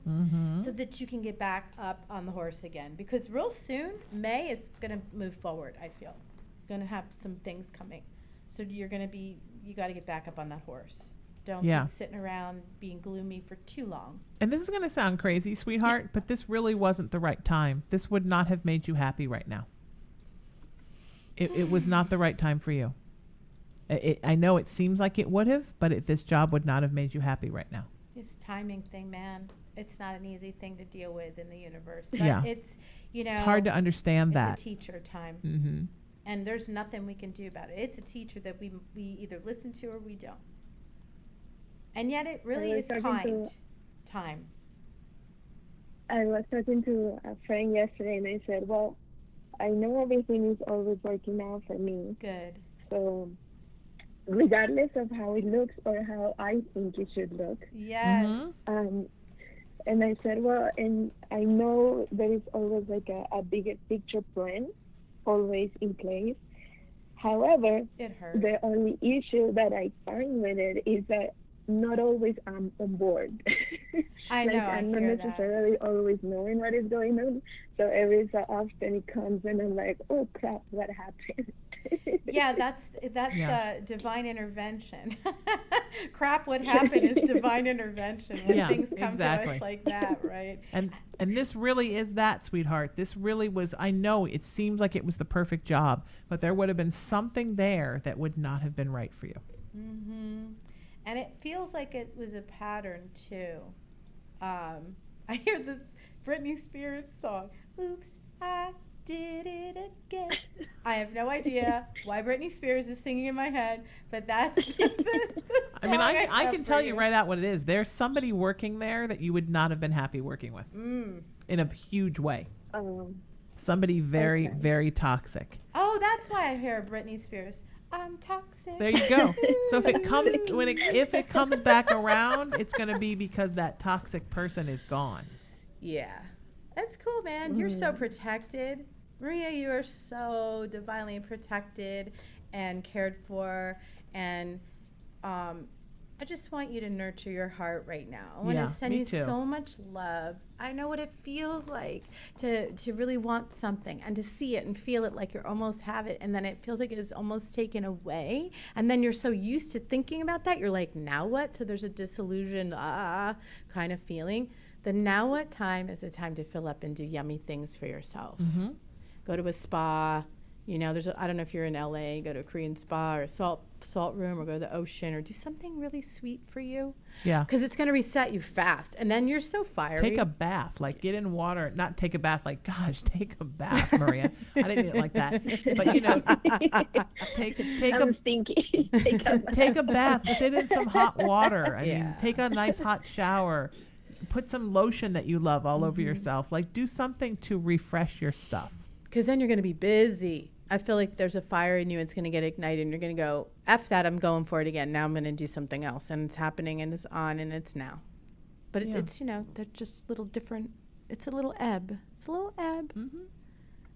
so that you can get back up on the horse again. Because real soon, May is going to move forward, I feel. Going to have some things coming. So you got to get back up on that horse. Don't be sitting around being gloomy for too long. And this is going to sound crazy, sweetheart, but this really wasn't the right time. This would not have made you happy right now. It was not the right time for you. I know it seems like it would have, but this job would not have made you happy right now. It's a timing thing, man. It's not an easy thing to deal with in the universe. But it's, you know. It's hard to understand that. It's a teacher time. And there's nothing we can do about it. It's a teacher that we either listen to or we don't. And yet it really is kind time. I was talking to a friend yesterday and I said, well, I know everything is always working out for me. Good. So regardless of how it looks or how I think it should look. Yes. And I said, well, and I know there is always like a bigger picture plan always in place. However, it hurts. The only issue that I find with it is that not always I'm on board. I know. I'm not necessarily always knowing what is going on. So every so often it comes and I'm like, oh crap, what happened? Yeah, that's divine intervention. Crap, what happened is divine intervention when things come to us like that, right? And this really is that, sweetheart. This really was, I know it seems like it was the perfect job, but there would have been something there that would not have been right for you. And it feels like it was a pattern too. I hear this Britney Spears song, Oops, I did it again. I have no idea why Britney Spears is singing in my head, but that's the song I mean, I can tell you right out what it is. There's somebody working there that you would not have been happy working with in a huge way. Somebody very, very toxic. Oh, that's why I hear Britney Spears. I'm toxic. There you go. So if it comes if it comes back around, it's going to be because that toxic person is gone. Yeah. That's cool, man. You're so protected. Maria, you are so divinely protected and cared for, and I just want you to nurture your heart right now. I want to send you so much love. I know what it feels like to really want something and to see it and feel it like you almost have it, and then it feels like it's almost taken away, and then you're so used to thinking about that, you're like, now what? So there's a disillusioned kind of feeling. The now what time is the time to fill up and do yummy things for yourself. Go to a spa. You know, I don't know if you're in LA, go to a Korean spa or a salt room, or go to the ocean, or do something really sweet for you. Yeah. Because it's going to reset you fast. And then you're so fiery. Take a bath. Like, get in water. Not take a bath like, gosh, take a bath, Maria. I didn't mean it like that. But, you know, take a bath. Sit in some hot water. I mean, take a nice hot shower. Put some lotion that you love all over yourself. Like, do something to refresh your stuff. Because then you're going to be busy. I feel like there's a fire in you. It's going to get ignited, and you're going to go, F that, I'm going for it again. Now I'm going to do something else. And it's happening, and it's on, and it's now. But it's, you know, they're just little different. It's a little ebb. It's a little ebb.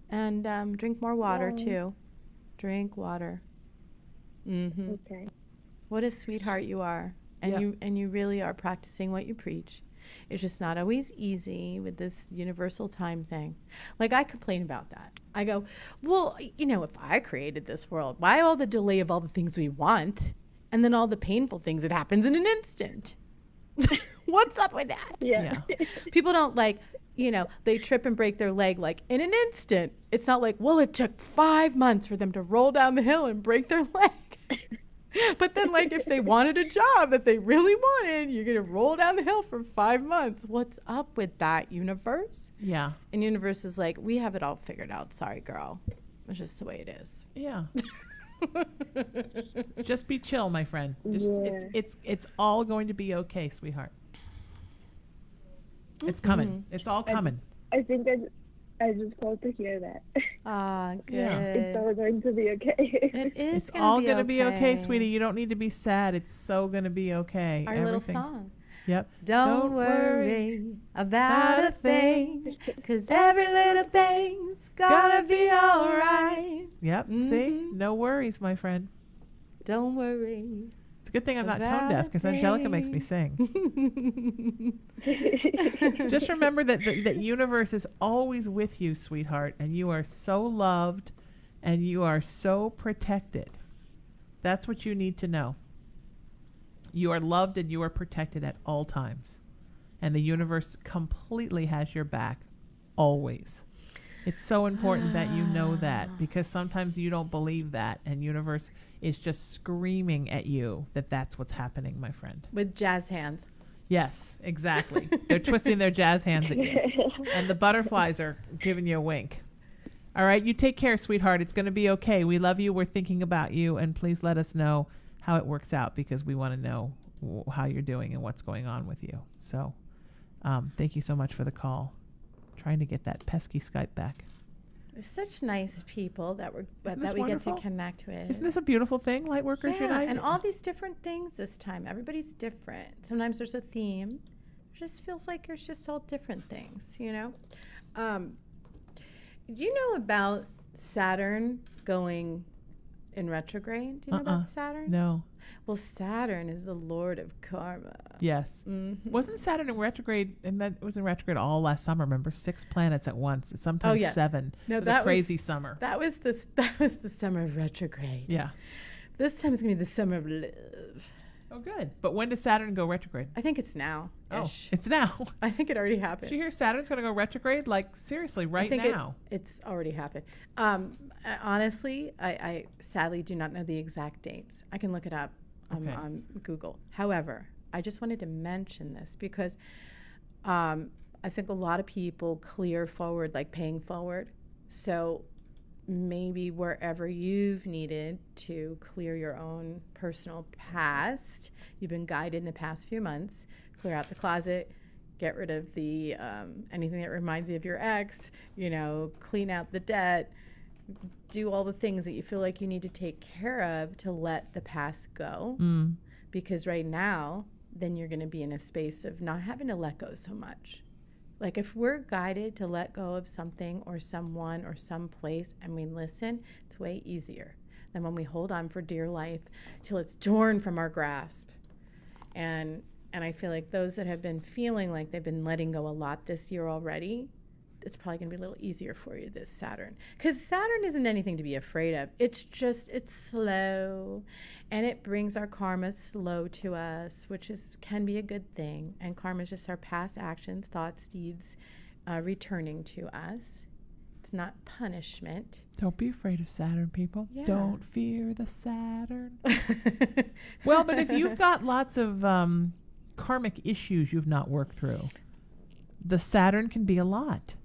And drink more water, too. Drink water. Okay. What a sweetheart you are. And you really are practicing what you preach. It's just not always easy with this universal time thing. Like, I complain about that. I go, well, if I created this world, why all the delay of all the things we want and then all the painful things that happens in an instant? What's up with that? Yeah. People don't they trip and break their leg like in an instant. It's not like, well, it took 5 months for them to roll down the hill and break their leg. But then, if they wanted a job that they really wanted, you're going to roll down the hill for 5 months. What's up with that, universe? Yeah. And universe is like, we have it all figured out. Sorry, girl. It's just the way it is. Yeah. Just be chill, my friend. Just, Yeah. It's all going to be okay, sweetheart. It's coming. It's all coming. I think I just called to hear that. Ah, good. Yeah. It's all going to be okay. It is. It's all going to be okay, sweetie. You don't need to be sad. It's so going to be okay. Our little song. Yep. Don't worry about a thing, 'cause every little thing's gonna be all right. Yep. See? No worries, my friend. Don't worry. It's a good thing I'm not tone deaf, because Angelica makes me sing. Just remember that the universe is always with you, sweetheart, and you are so loved and you are so protected. That's what you need to know. You are loved and you are protected at all times. And the universe completely has your back always. It's so important that you know that, because sometimes you don't believe that, and universe is just screaming at you that that's what's happening, my friend. With jazz hands. Yes, exactly. They're twisting their jazz hands at you. And the butterflies are giving you a wink. All right, you take care, sweetheart. It's going to be okay. We love you. We're thinking about you. And please let us know how it works out, because we want to know how you're doing and what's going on with you. So thank you so much for the call. Trying to get that pesky Skype back. They're such nice people that we wonderful? get to connect with. Isn't this a beautiful thing, Lightworkers Unite? And all these different things this time. Everybody's different. Sometimes there's a theme. It just feels like there's just all different things, Do you know about Saturn going in retrograde? Do you know about Saturn? No. Well, Saturn is the lord of karma. Yes. Mm-hmm. Wasn't Saturn in retrograde? And that was in retrograde all last summer. Remember, 6 planets at once. Sometimes 7. No, it was a crazy summer. That was the summer of retrograde. Yeah. This time it's gonna be the summer of love. Oh, good. But when does Saturn go retrograde? I think it's now. Oh, it's now. I think it already happened. Did you hear Saturn's going to go retrograde? Like, seriously, right now. It's already happened. Honestly, I sadly do not know the exact dates. I can look it up on Google. However, I just wanted to mention this because I think a lot of people clear forward, like paying forward. So maybe wherever you've needed to clear your own personal past, you've been guided in the past few months, clear out the closet, get rid of the anything that reminds you of your ex, clean out the debt, do all the things that you feel like you need to take care of to let the past go. Because right now, then you're going to be in a space of not having to let go so much. Like, if we're guided to let go of something or someone or some place and we listen, it's way easier than when we hold on for dear life till it's torn from our grasp. And I feel like those that have been feeling like they've been letting go a lot this year already, it's probably going to be a little easier for you this Saturn. Because Saturn isn't anything to be afraid of. It's slow. And it brings our karma slow to us, which can be a good thing. And karma is just our past actions, thoughts, deeds returning to us. It's not punishment. Don't be afraid of Saturn, people. Yeah. Don't fear the Saturn. Well, but if you've got lots of karmic issues you've not worked through, the Saturn can be a lot.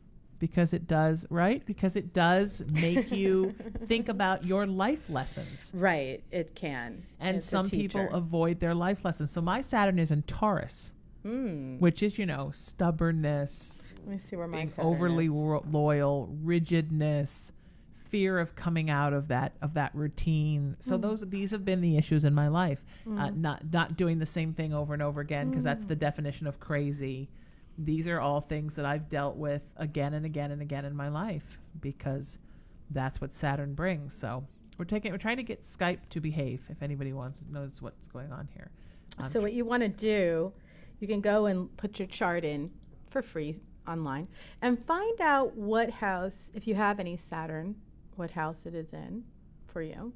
Because it does, right? Because it does make you think about your life lessons. Right, it can. And some people avoid their life lessons. So my Saturn is in Taurus, which is, stubbornness. Let me see where my being Saturn overly is. loyal, rigidness, fear of coming out of that routine. So these have been the issues in my life. Not doing the same thing over and over again, because that's the definition of crazy. These are all things that I've dealt with again and again and again in my life, because that's what Saturn brings. So we're trying to get Skype to behave. If anybody knows what's going on here. So what you want to do you can go and put your chart in for free online and find out what house, if you have any Saturn, what house it is in for you.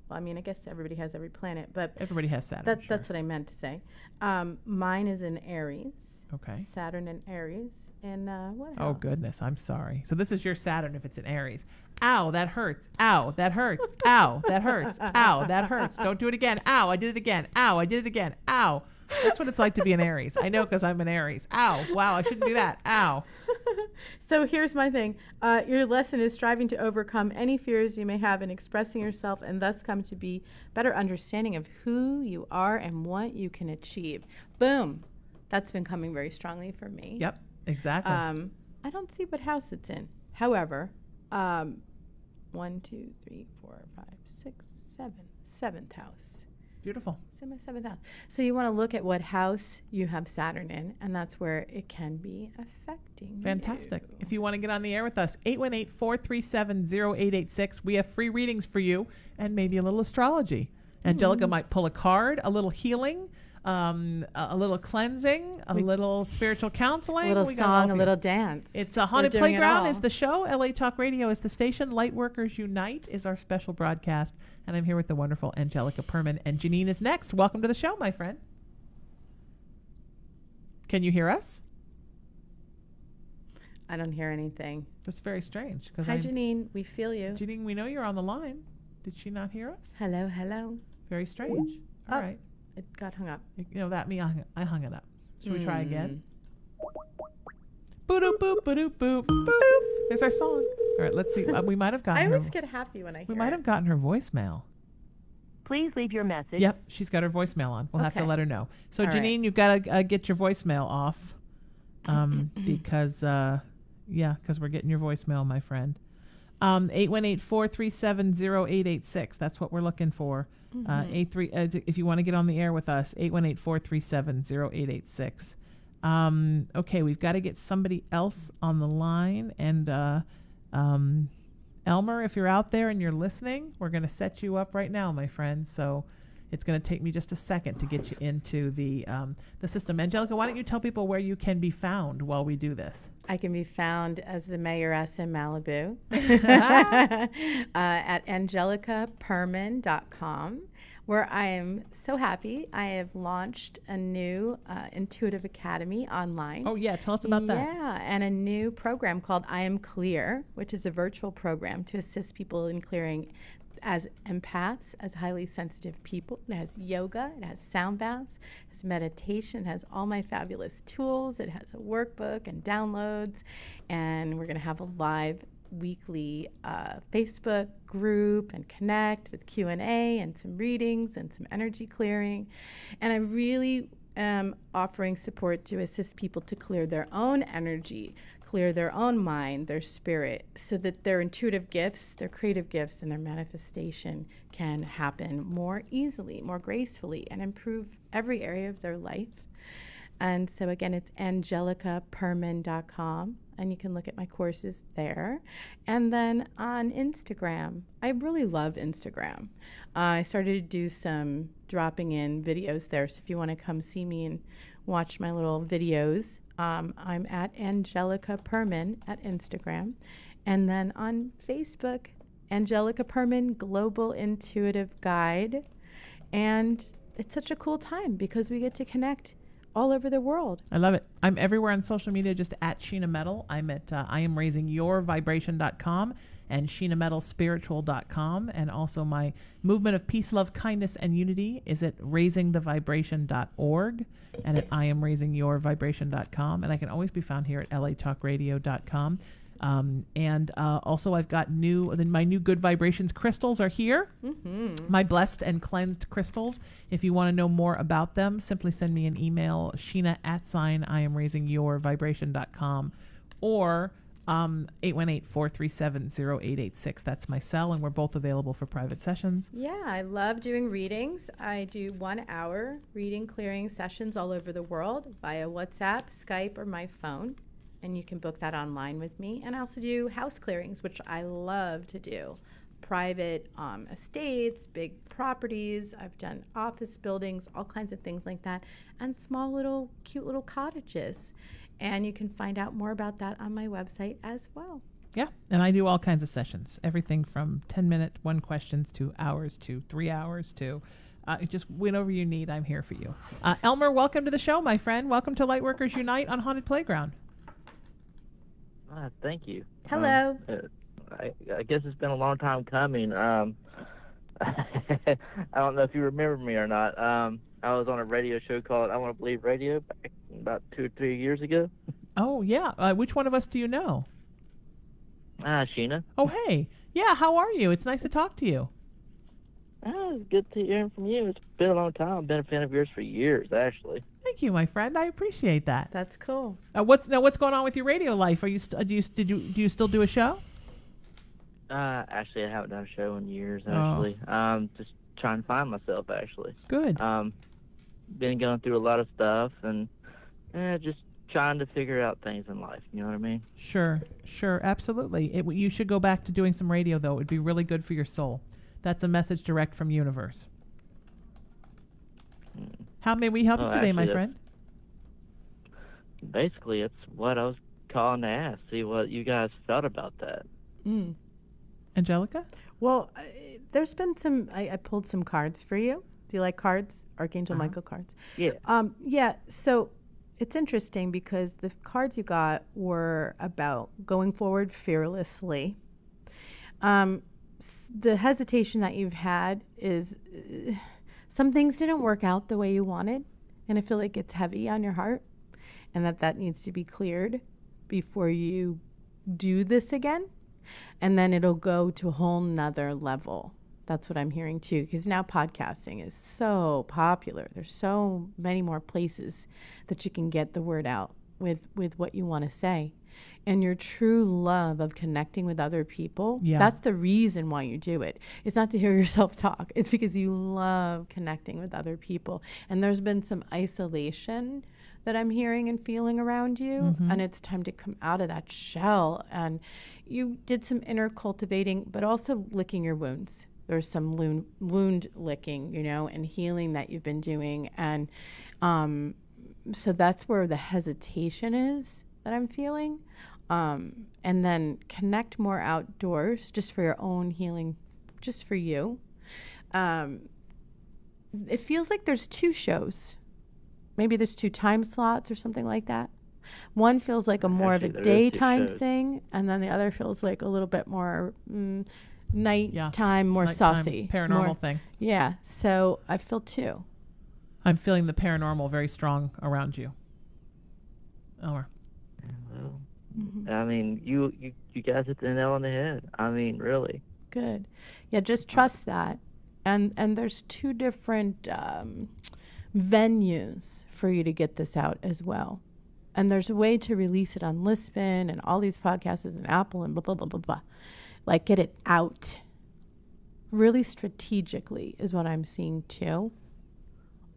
Well, I mean, I guess everybody has every planet, but everybody has Saturn. That's what I meant to say. Mine is in Aries. Okay. Saturn in Aries. And what house? Oh, goodness. I'm sorry. So this is your Saturn if it's in Aries. Ow, that hurts. Ow, that hurts. Ow, that hurts. Ow, that hurts. Don't do it again. Ow, I did it again. Ow, I did it again. Ow. That's what it's like to be an Aries. I know because I'm an Aries. Ow. Wow, I shouldn't do that. Ow. So here's my thing. Your lesson is striving to overcome any fears you may have in expressing yourself and thus come to be better understanding of who you are and what you can achieve. Boom. That's been coming very strongly for me. Yep, exactly. I don't see what house it's in. However, 1, 2, 3, 4, 5, 6, 7. Seventh house. Beautiful. It's in my 7th house. So you want to look at what house you have Saturn in, and that's where it can be affecting Fantastic. you. If you want to get on the air with us, 818-437-0886. We have free readings for you and maybe a little astrology. Angelica might pull a card, a little healing, a little cleansing, a little spiritual counseling. A little song, a little dance. It's a Haunted Playground is the show. LA Talk Radio is the station. Lightworkers Unite is our special broadcast. And I'm here with the wonderful Angelica Perman. And Janine is next. Welcome to the show, my friend. Can you hear us? I don't hear anything. That's very strange. Hi, Janine. We feel you. Janine, we know you're on the line. Did she not hear us? Hello, hello. Very strange. All right. It got hung up. You know, I hung it up. Should we try again? Boop, boop, boop, boop, boop. There's our song. All right, let's see. We might have gotten I her. always get happy when I hear We might have gotten her voicemail. Please leave your message. Yep, she's got her voicemail on. We'll have to let her know. So, All Janine, you've got to get your voicemail off because we're getting your voicemail, my friend. 818-437-0886. That's what we're looking for. If you want to get on the air with us, 818-437-0886. Okay, we've got to get somebody else on the line. And Elmer, if you're out there and you're listening, we're going to set you up right now, my friend. So it's going to take me just a second to get you into the system. Angelica, why don't you tell people where you can be found while we do this? I can be found as the mayoress in Malibu at angelicaperman.com, where I am so happy. I have launched a new intuitive academy online. Oh, yeah. Tell us about that. Yeah, and a new program called I Am Clear, which is a virtual program to assist people in clearing as empaths, as highly sensitive people. It has yoga, it has sound baths, it has meditation, it has all my fabulous tools, it has a workbook and downloads, and we're going to have a live weekly Facebook group and connect with Q&A and some readings and some energy clearing. And I really am offering support to assist people to clear their own energy, clear their own mind, their spirit, so that their intuitive gifts, their creative gifts, and their manifestation can happen more easily, more gracefully, and improve every area of their life. And so again, it's angelicaperman.com, and you can look at my courses there. And then on Instagram, I really love Instagram. I started to do some dropping in videos there, so if you want to come see me and watch my little videos, I'm at Angelica Perman at Instagram. And then on Facebook, Angelica Perman Global Intuitive Guide. And it's such a cool time because we get to connect all over the world. I love it. I'm everywhere on social media, just at Sheena Metal. I'm at IamRaisingYourVibration.com and SheenaMetalSpiritual.com. And also my movement of peace, love, kindness, and unity is at RaisingTheVibration.org and at IamRaisingYourVibration.com. And I can always be found here at LATalkRadio.com. Also I've got my new Good Vibrations crystals are here. My blessed and cleansed crystals. If you want to know more about them, simply send me an email, Sheena@IamRaisingYourVibration.com, or 818-437-0886. That's my cell, and we're both available for private sessions. Yeah, I love doing readings. I do 1 hour reading clearing sessions all over the world via WhatsApp, Skype, or my phone. And you can book that online with me. And I also do house clearings, which I love to do. private estates, big properties. I've done office buildings, all kinds of things like that, and small little cute little cottages. And you can find out more about that on my website as well. Yeah, and I do all kinds of sessions, everything from 10-minute one questions to hours to 3 hours to just whenever you need, I'm here for you. Elmer, welcome to the show, my friend. Welcome to Lightworkers Unite on Haunted Playground. Thank you. Hello. I guess it's been a long time coming. I don't know if you remember me or not. I was on a radio show called I Want to Believe Radio back about 2 or 3 years ago. Oh, yeah. Which one of us do you know? Sheena. Oh, hey. Yeah, how are you? It's nice to talk to you. It's good to hear from you. It's been a long time. I've been a fan of yours for years, actually. Thank you, my friend. I appreciate that. That's cool. What's going on with your radio life? Are you do you still do a show? Actually, I haven't done a show in years. Actually, just trying to find myself. Actually, good. Been going through a lot of stuff and just trying to figure out things in life. You know what I mean? Sure, absolutely. You should go back to doing some radio, though. It would be really good for your soul. That's a message direct from universe. How may we help you today, my friend? Basically, it's what I was calling to ask. See what you guys felt about that. Angelica? Well, there's been some. I pulled some cards for you. Do you like cards? Archangel Michael cards. Yeah. Yeah. So it's interesting because the cards you got were about going forward fearlessly. The hesitation that you've had is some things didn't work out the way you wanted, and I feel like it's heavy on your heart, and that needs to be cleared before you do this again, and then it'll go to a whole nother level. That's what I'm hearing too, because now podcasting is so popular. There's so many more places that you can get the word out with what you want to say. And your true love of connecting with other people, that's the reason why you do it. It's not to hear yourself talk. It's because you love connecting with other people. And there's been some isolation that I'm hearing and feeling around you. And it's time to come out of that shell. And you did some inner cultivating, but also licking your wounds. There's some wound licking, and healing that you've been doing. And so that's where the hesitation is that I'm feeling. And then connect more outdoors just for your own healing, just for you. It feels like there's 2 shows. Maybe there's 2 time slots or something like that. One feels like more of a daytime thing, and then the other feels like a little bit more nighttime, more saucy. Paranormal thing. Yeah, so I feel 2. I'm feeling the paranormal very strong around you. Elmer. Well, I mean, you guys hit the nail on the head. I mean, really. Good. Yeah, just trust that. And there's 2 different venues for you to get this out as well. And there's a way to release it on Lispin and all these podcasts and Apple and blah, blah, blah, blah, blah. Like, get it out. Really strategically is what I'm seeing too.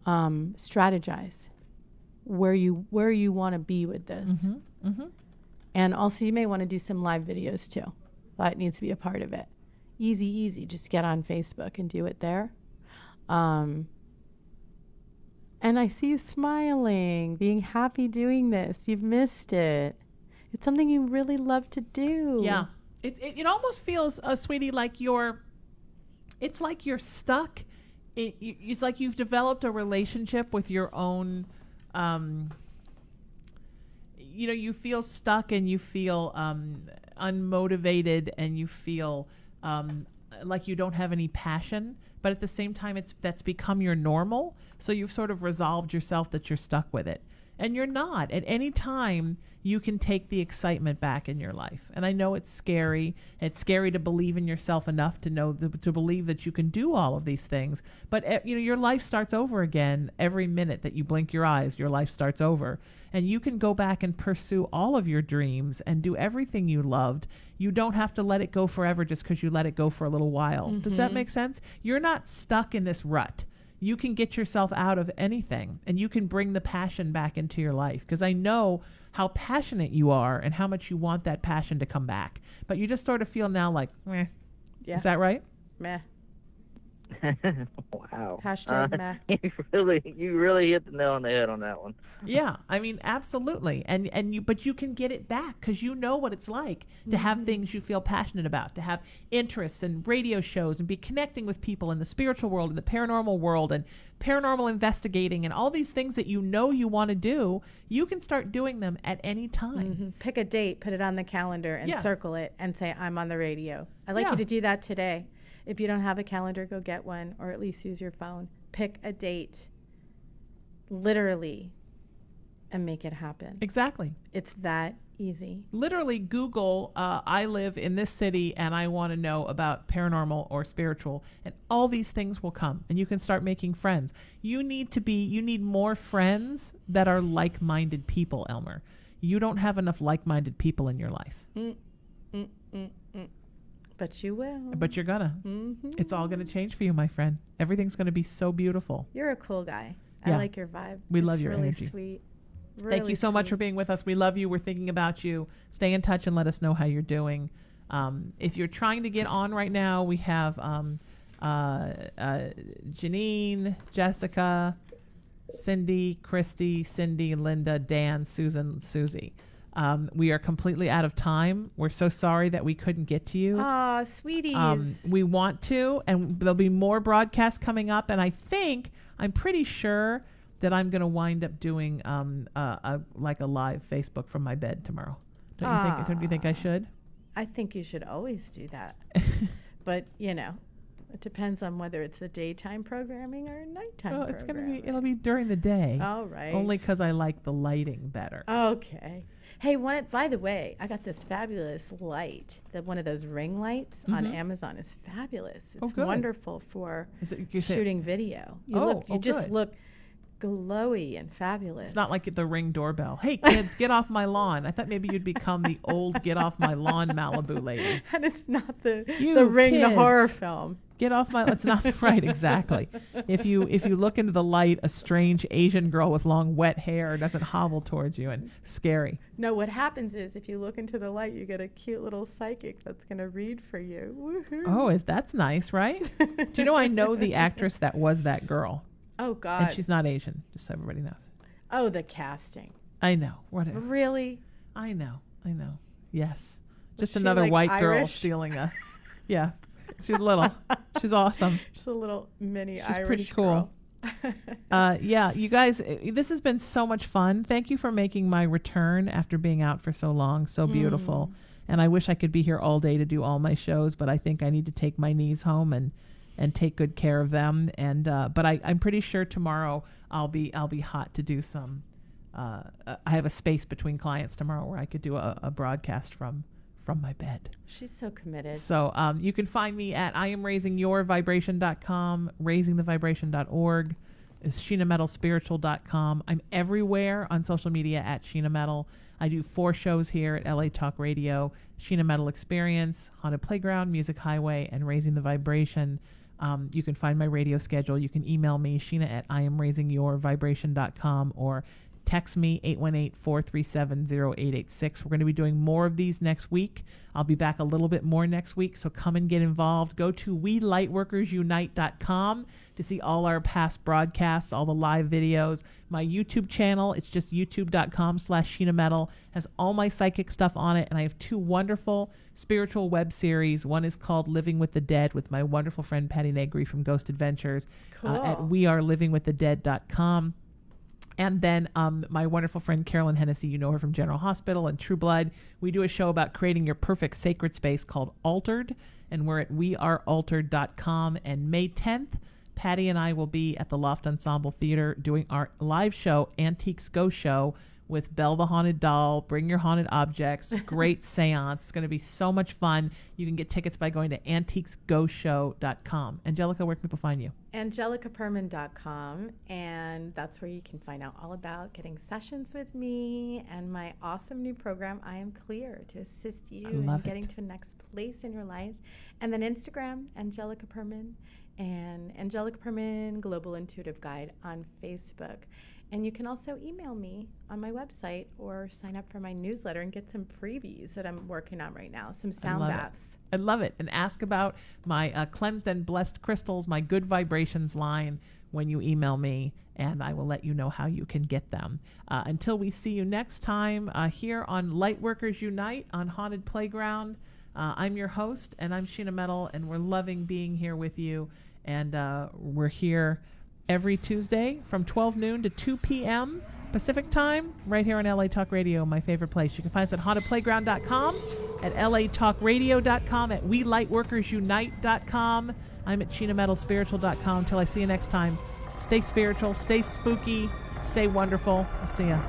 Strategize where you want to be with this. And also you may want to do some live videos too. That needs to be a part of it. Easy. Just get on Facebook and do it there. And I see you smiling, being happy doing this. You've missed it. It's something you really love to do. Yeah. It almost feels, sweetie, like it's like you're stuck. It's like you've developed a relationship with your own, you feel stuck and you feel unmotivated and you feel like you don't have any passion, but at the same time that's become your normal. So you've sort of resolved yourself that you're stuck with it. And you're not. At any time, you can take the excitement back in your life. And I know it's scary. It's scary to believe in yourself enough to know to believe that you can do all of these things. But your life starts over again every minute that you blink your eyes. Your life starts over, and you can go back and pursue all of your dreams and do everything you loved. You don't have to let it go forever just because you let it go for a little while. Does that make sense? You're not stuck in this rut. You can get yourself out of anything, and you can bring the passion back into your life, because I know how passionate you are and how much you want that passion to come back. But you just sort of feel now like, Yeah. Is that right? Meh. Wow. Hashtag meh. You really hit the nail on the head on that one. Yeah, I mean, absolutely. But you can get it back because you know what it's like to have things you feel passionate about, to have interests and radio shows and be connecting with people in the spiritual world and the paranormal world and paranormal investigating and all these things that you know you want to do. You can start doing them at any time. Pick a date, put it on the calendar and circle it and say, I'm on the radio. I'd like you to do that today. If you don't have a calendar, go get one, or at least use your phone. Pick a date, literally, and make it happen. Exactly. It's that easy. Literally Google, I live in this city and I want to know about paranormal or spiritual, and all these things will come and you can start making friends. You need more friends that are like-minded people, Elmer. You don't have enough like-minded people in your life. But you will. But you're gonna. It's all gonna change for you, my friend. Everything's gonna be so beautiful. You're a cool guy. Yeah. I like your vibe. We love your really energy. Sweet. Thank you so much for being with us. We love you. We're thinking about you. Stay in touch and let us know how you're doing. If you're trying to get on right now, we have Janine, Jessica, Cindy, Christy, Cindy, Linda, Dan, Susan, Susie. We are completely out of time. We're so sorry that we couldn't get to you. Aw, sweeties. We want to, and there'll be more broadcasts coming up. And I'm pretty sure that I'm going to wind up doing a live Facebook from my bed tomorrow. Don't you think I should? I think you should always do that. But, it depends on whether it's the daytime programming or nighttime programming. It'll be during the day. All right. Only because I like the lighting better. Okay. Hey, by the way, I got this fabulous light. One of those ring lights on Amazon is fabulous. It's wonderful for shooting video. You just look glowy and fabulous. It's not like the Ring doorbell. Hey, kids, get off my lawn. I thought maybe you'd become the old get off my lawn Malibu lady. And it's not the Ring, kids, the horror film. Get off my. It's not right. Exactly. If you look into the light, a strange Asian girl with long wet hair doesn't hobble towards you and scary. No, what happens is if you look into the light, you get a cute little psychic that's going to read for you. Woohoo. Oh, that's nice, right? Do you know I know the actress that was that girl? Oh God. And she's not Asian, just so everybody knows. Oh, the casting. I know. Whatever. Really? I know. Yes. Just Was another she, white girl Irish? Stealing a. Yeah. She's little. She's awesome. Just a little mini She's Irish pretty cool. Yeah, you guys, this has been so much fun. Thank you for making my return after being out for so long. So beautiful. And I wish I could be here all day to do all my shows, but I think I need to take my niece home and take good care of them. And but I'm pretty sure tomorrow I'll be hot to do some. I have a space between clients tomorrow where I could do a broadcast from my bed. She's so committed. So you can find me at IamRaisingYourVibration.com, RaisingTheVibration.org, is SheenaMetalSpiritual.com. I'm everywhere on social media at Sheena Metal. I do 4 shows here at LA Talk Radio: Sheena Metal Experience, Haunted Playground, Music Highway, and Raising the Vibration. You can find my radio schedule. You can email me, Sheena at IamRaisingYourVibration.com, or text me 818-437-0886. We're going to be doing more of these next week. I'll be back a little bit more next week, so come and get involved. Go to WeLightworkersUnite.com to see all our past broadcasts, all the live videos. My YouTube channel, it's just youtube.com/Sheena Metal, has all my psychic stuff on it, and I have 2 wonderful spiritual web series. One is called Living with the Dead with my wonderful friend Patty Negri from Ghost Adventures at wearelivingwiththedead.com. And then my wonderful friend Carolyn Hennessy, you know her from General Hospital and True Blood. We do a show about creating your perfect sacred space called Altered, and we're at wearealtered.com. And May 10th, Patty and I will be at the Loft Ensemble Theater doing our live show, Antiques Go Show, with Belle the Haunted Doll. Bring your haunted objects. Great seance. It's going to be so much fun. You can get tickets by going to antiquesgoshow.com. Angelica, where can people find you? AngelicaPerman.com, and that's where you can find out all about getting sessions with me and my awesome new program, I Am Clear, to assist you in getting to a next place in your life. And then Instagram, Angelica Perman, and Angelica Perman Global Intuitive Guide on Facebook. And you can also email me on my website or sign up for my newsletter and get some freebies that I'm working on right now, some sound baths. I love it. And ask about my cleansed and blessed crystals, my good vibrations line when you email me, and I will let you know how you can get them. Until we see you next time here on Lightworkers Unite on Haunted Playground, I'm your host, and I'm Sheena Metal, and we're loving being here with you. And we're here every Tuesday from 12 noon to 2 p.m. Pacific time, right here on LA Talk Radio, my favorite place. You can find us at hauntedplayground.com, at latalkradio.com, at welightworkersunite.com. I'm at SheenaMetalSpiritual.com. Until I see you next time, stay spiritual, stay spooky, stay wonderful. I'll see ya.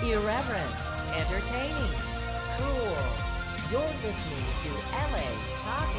Irreverent, entertaining, cool. You're listening to LA Talk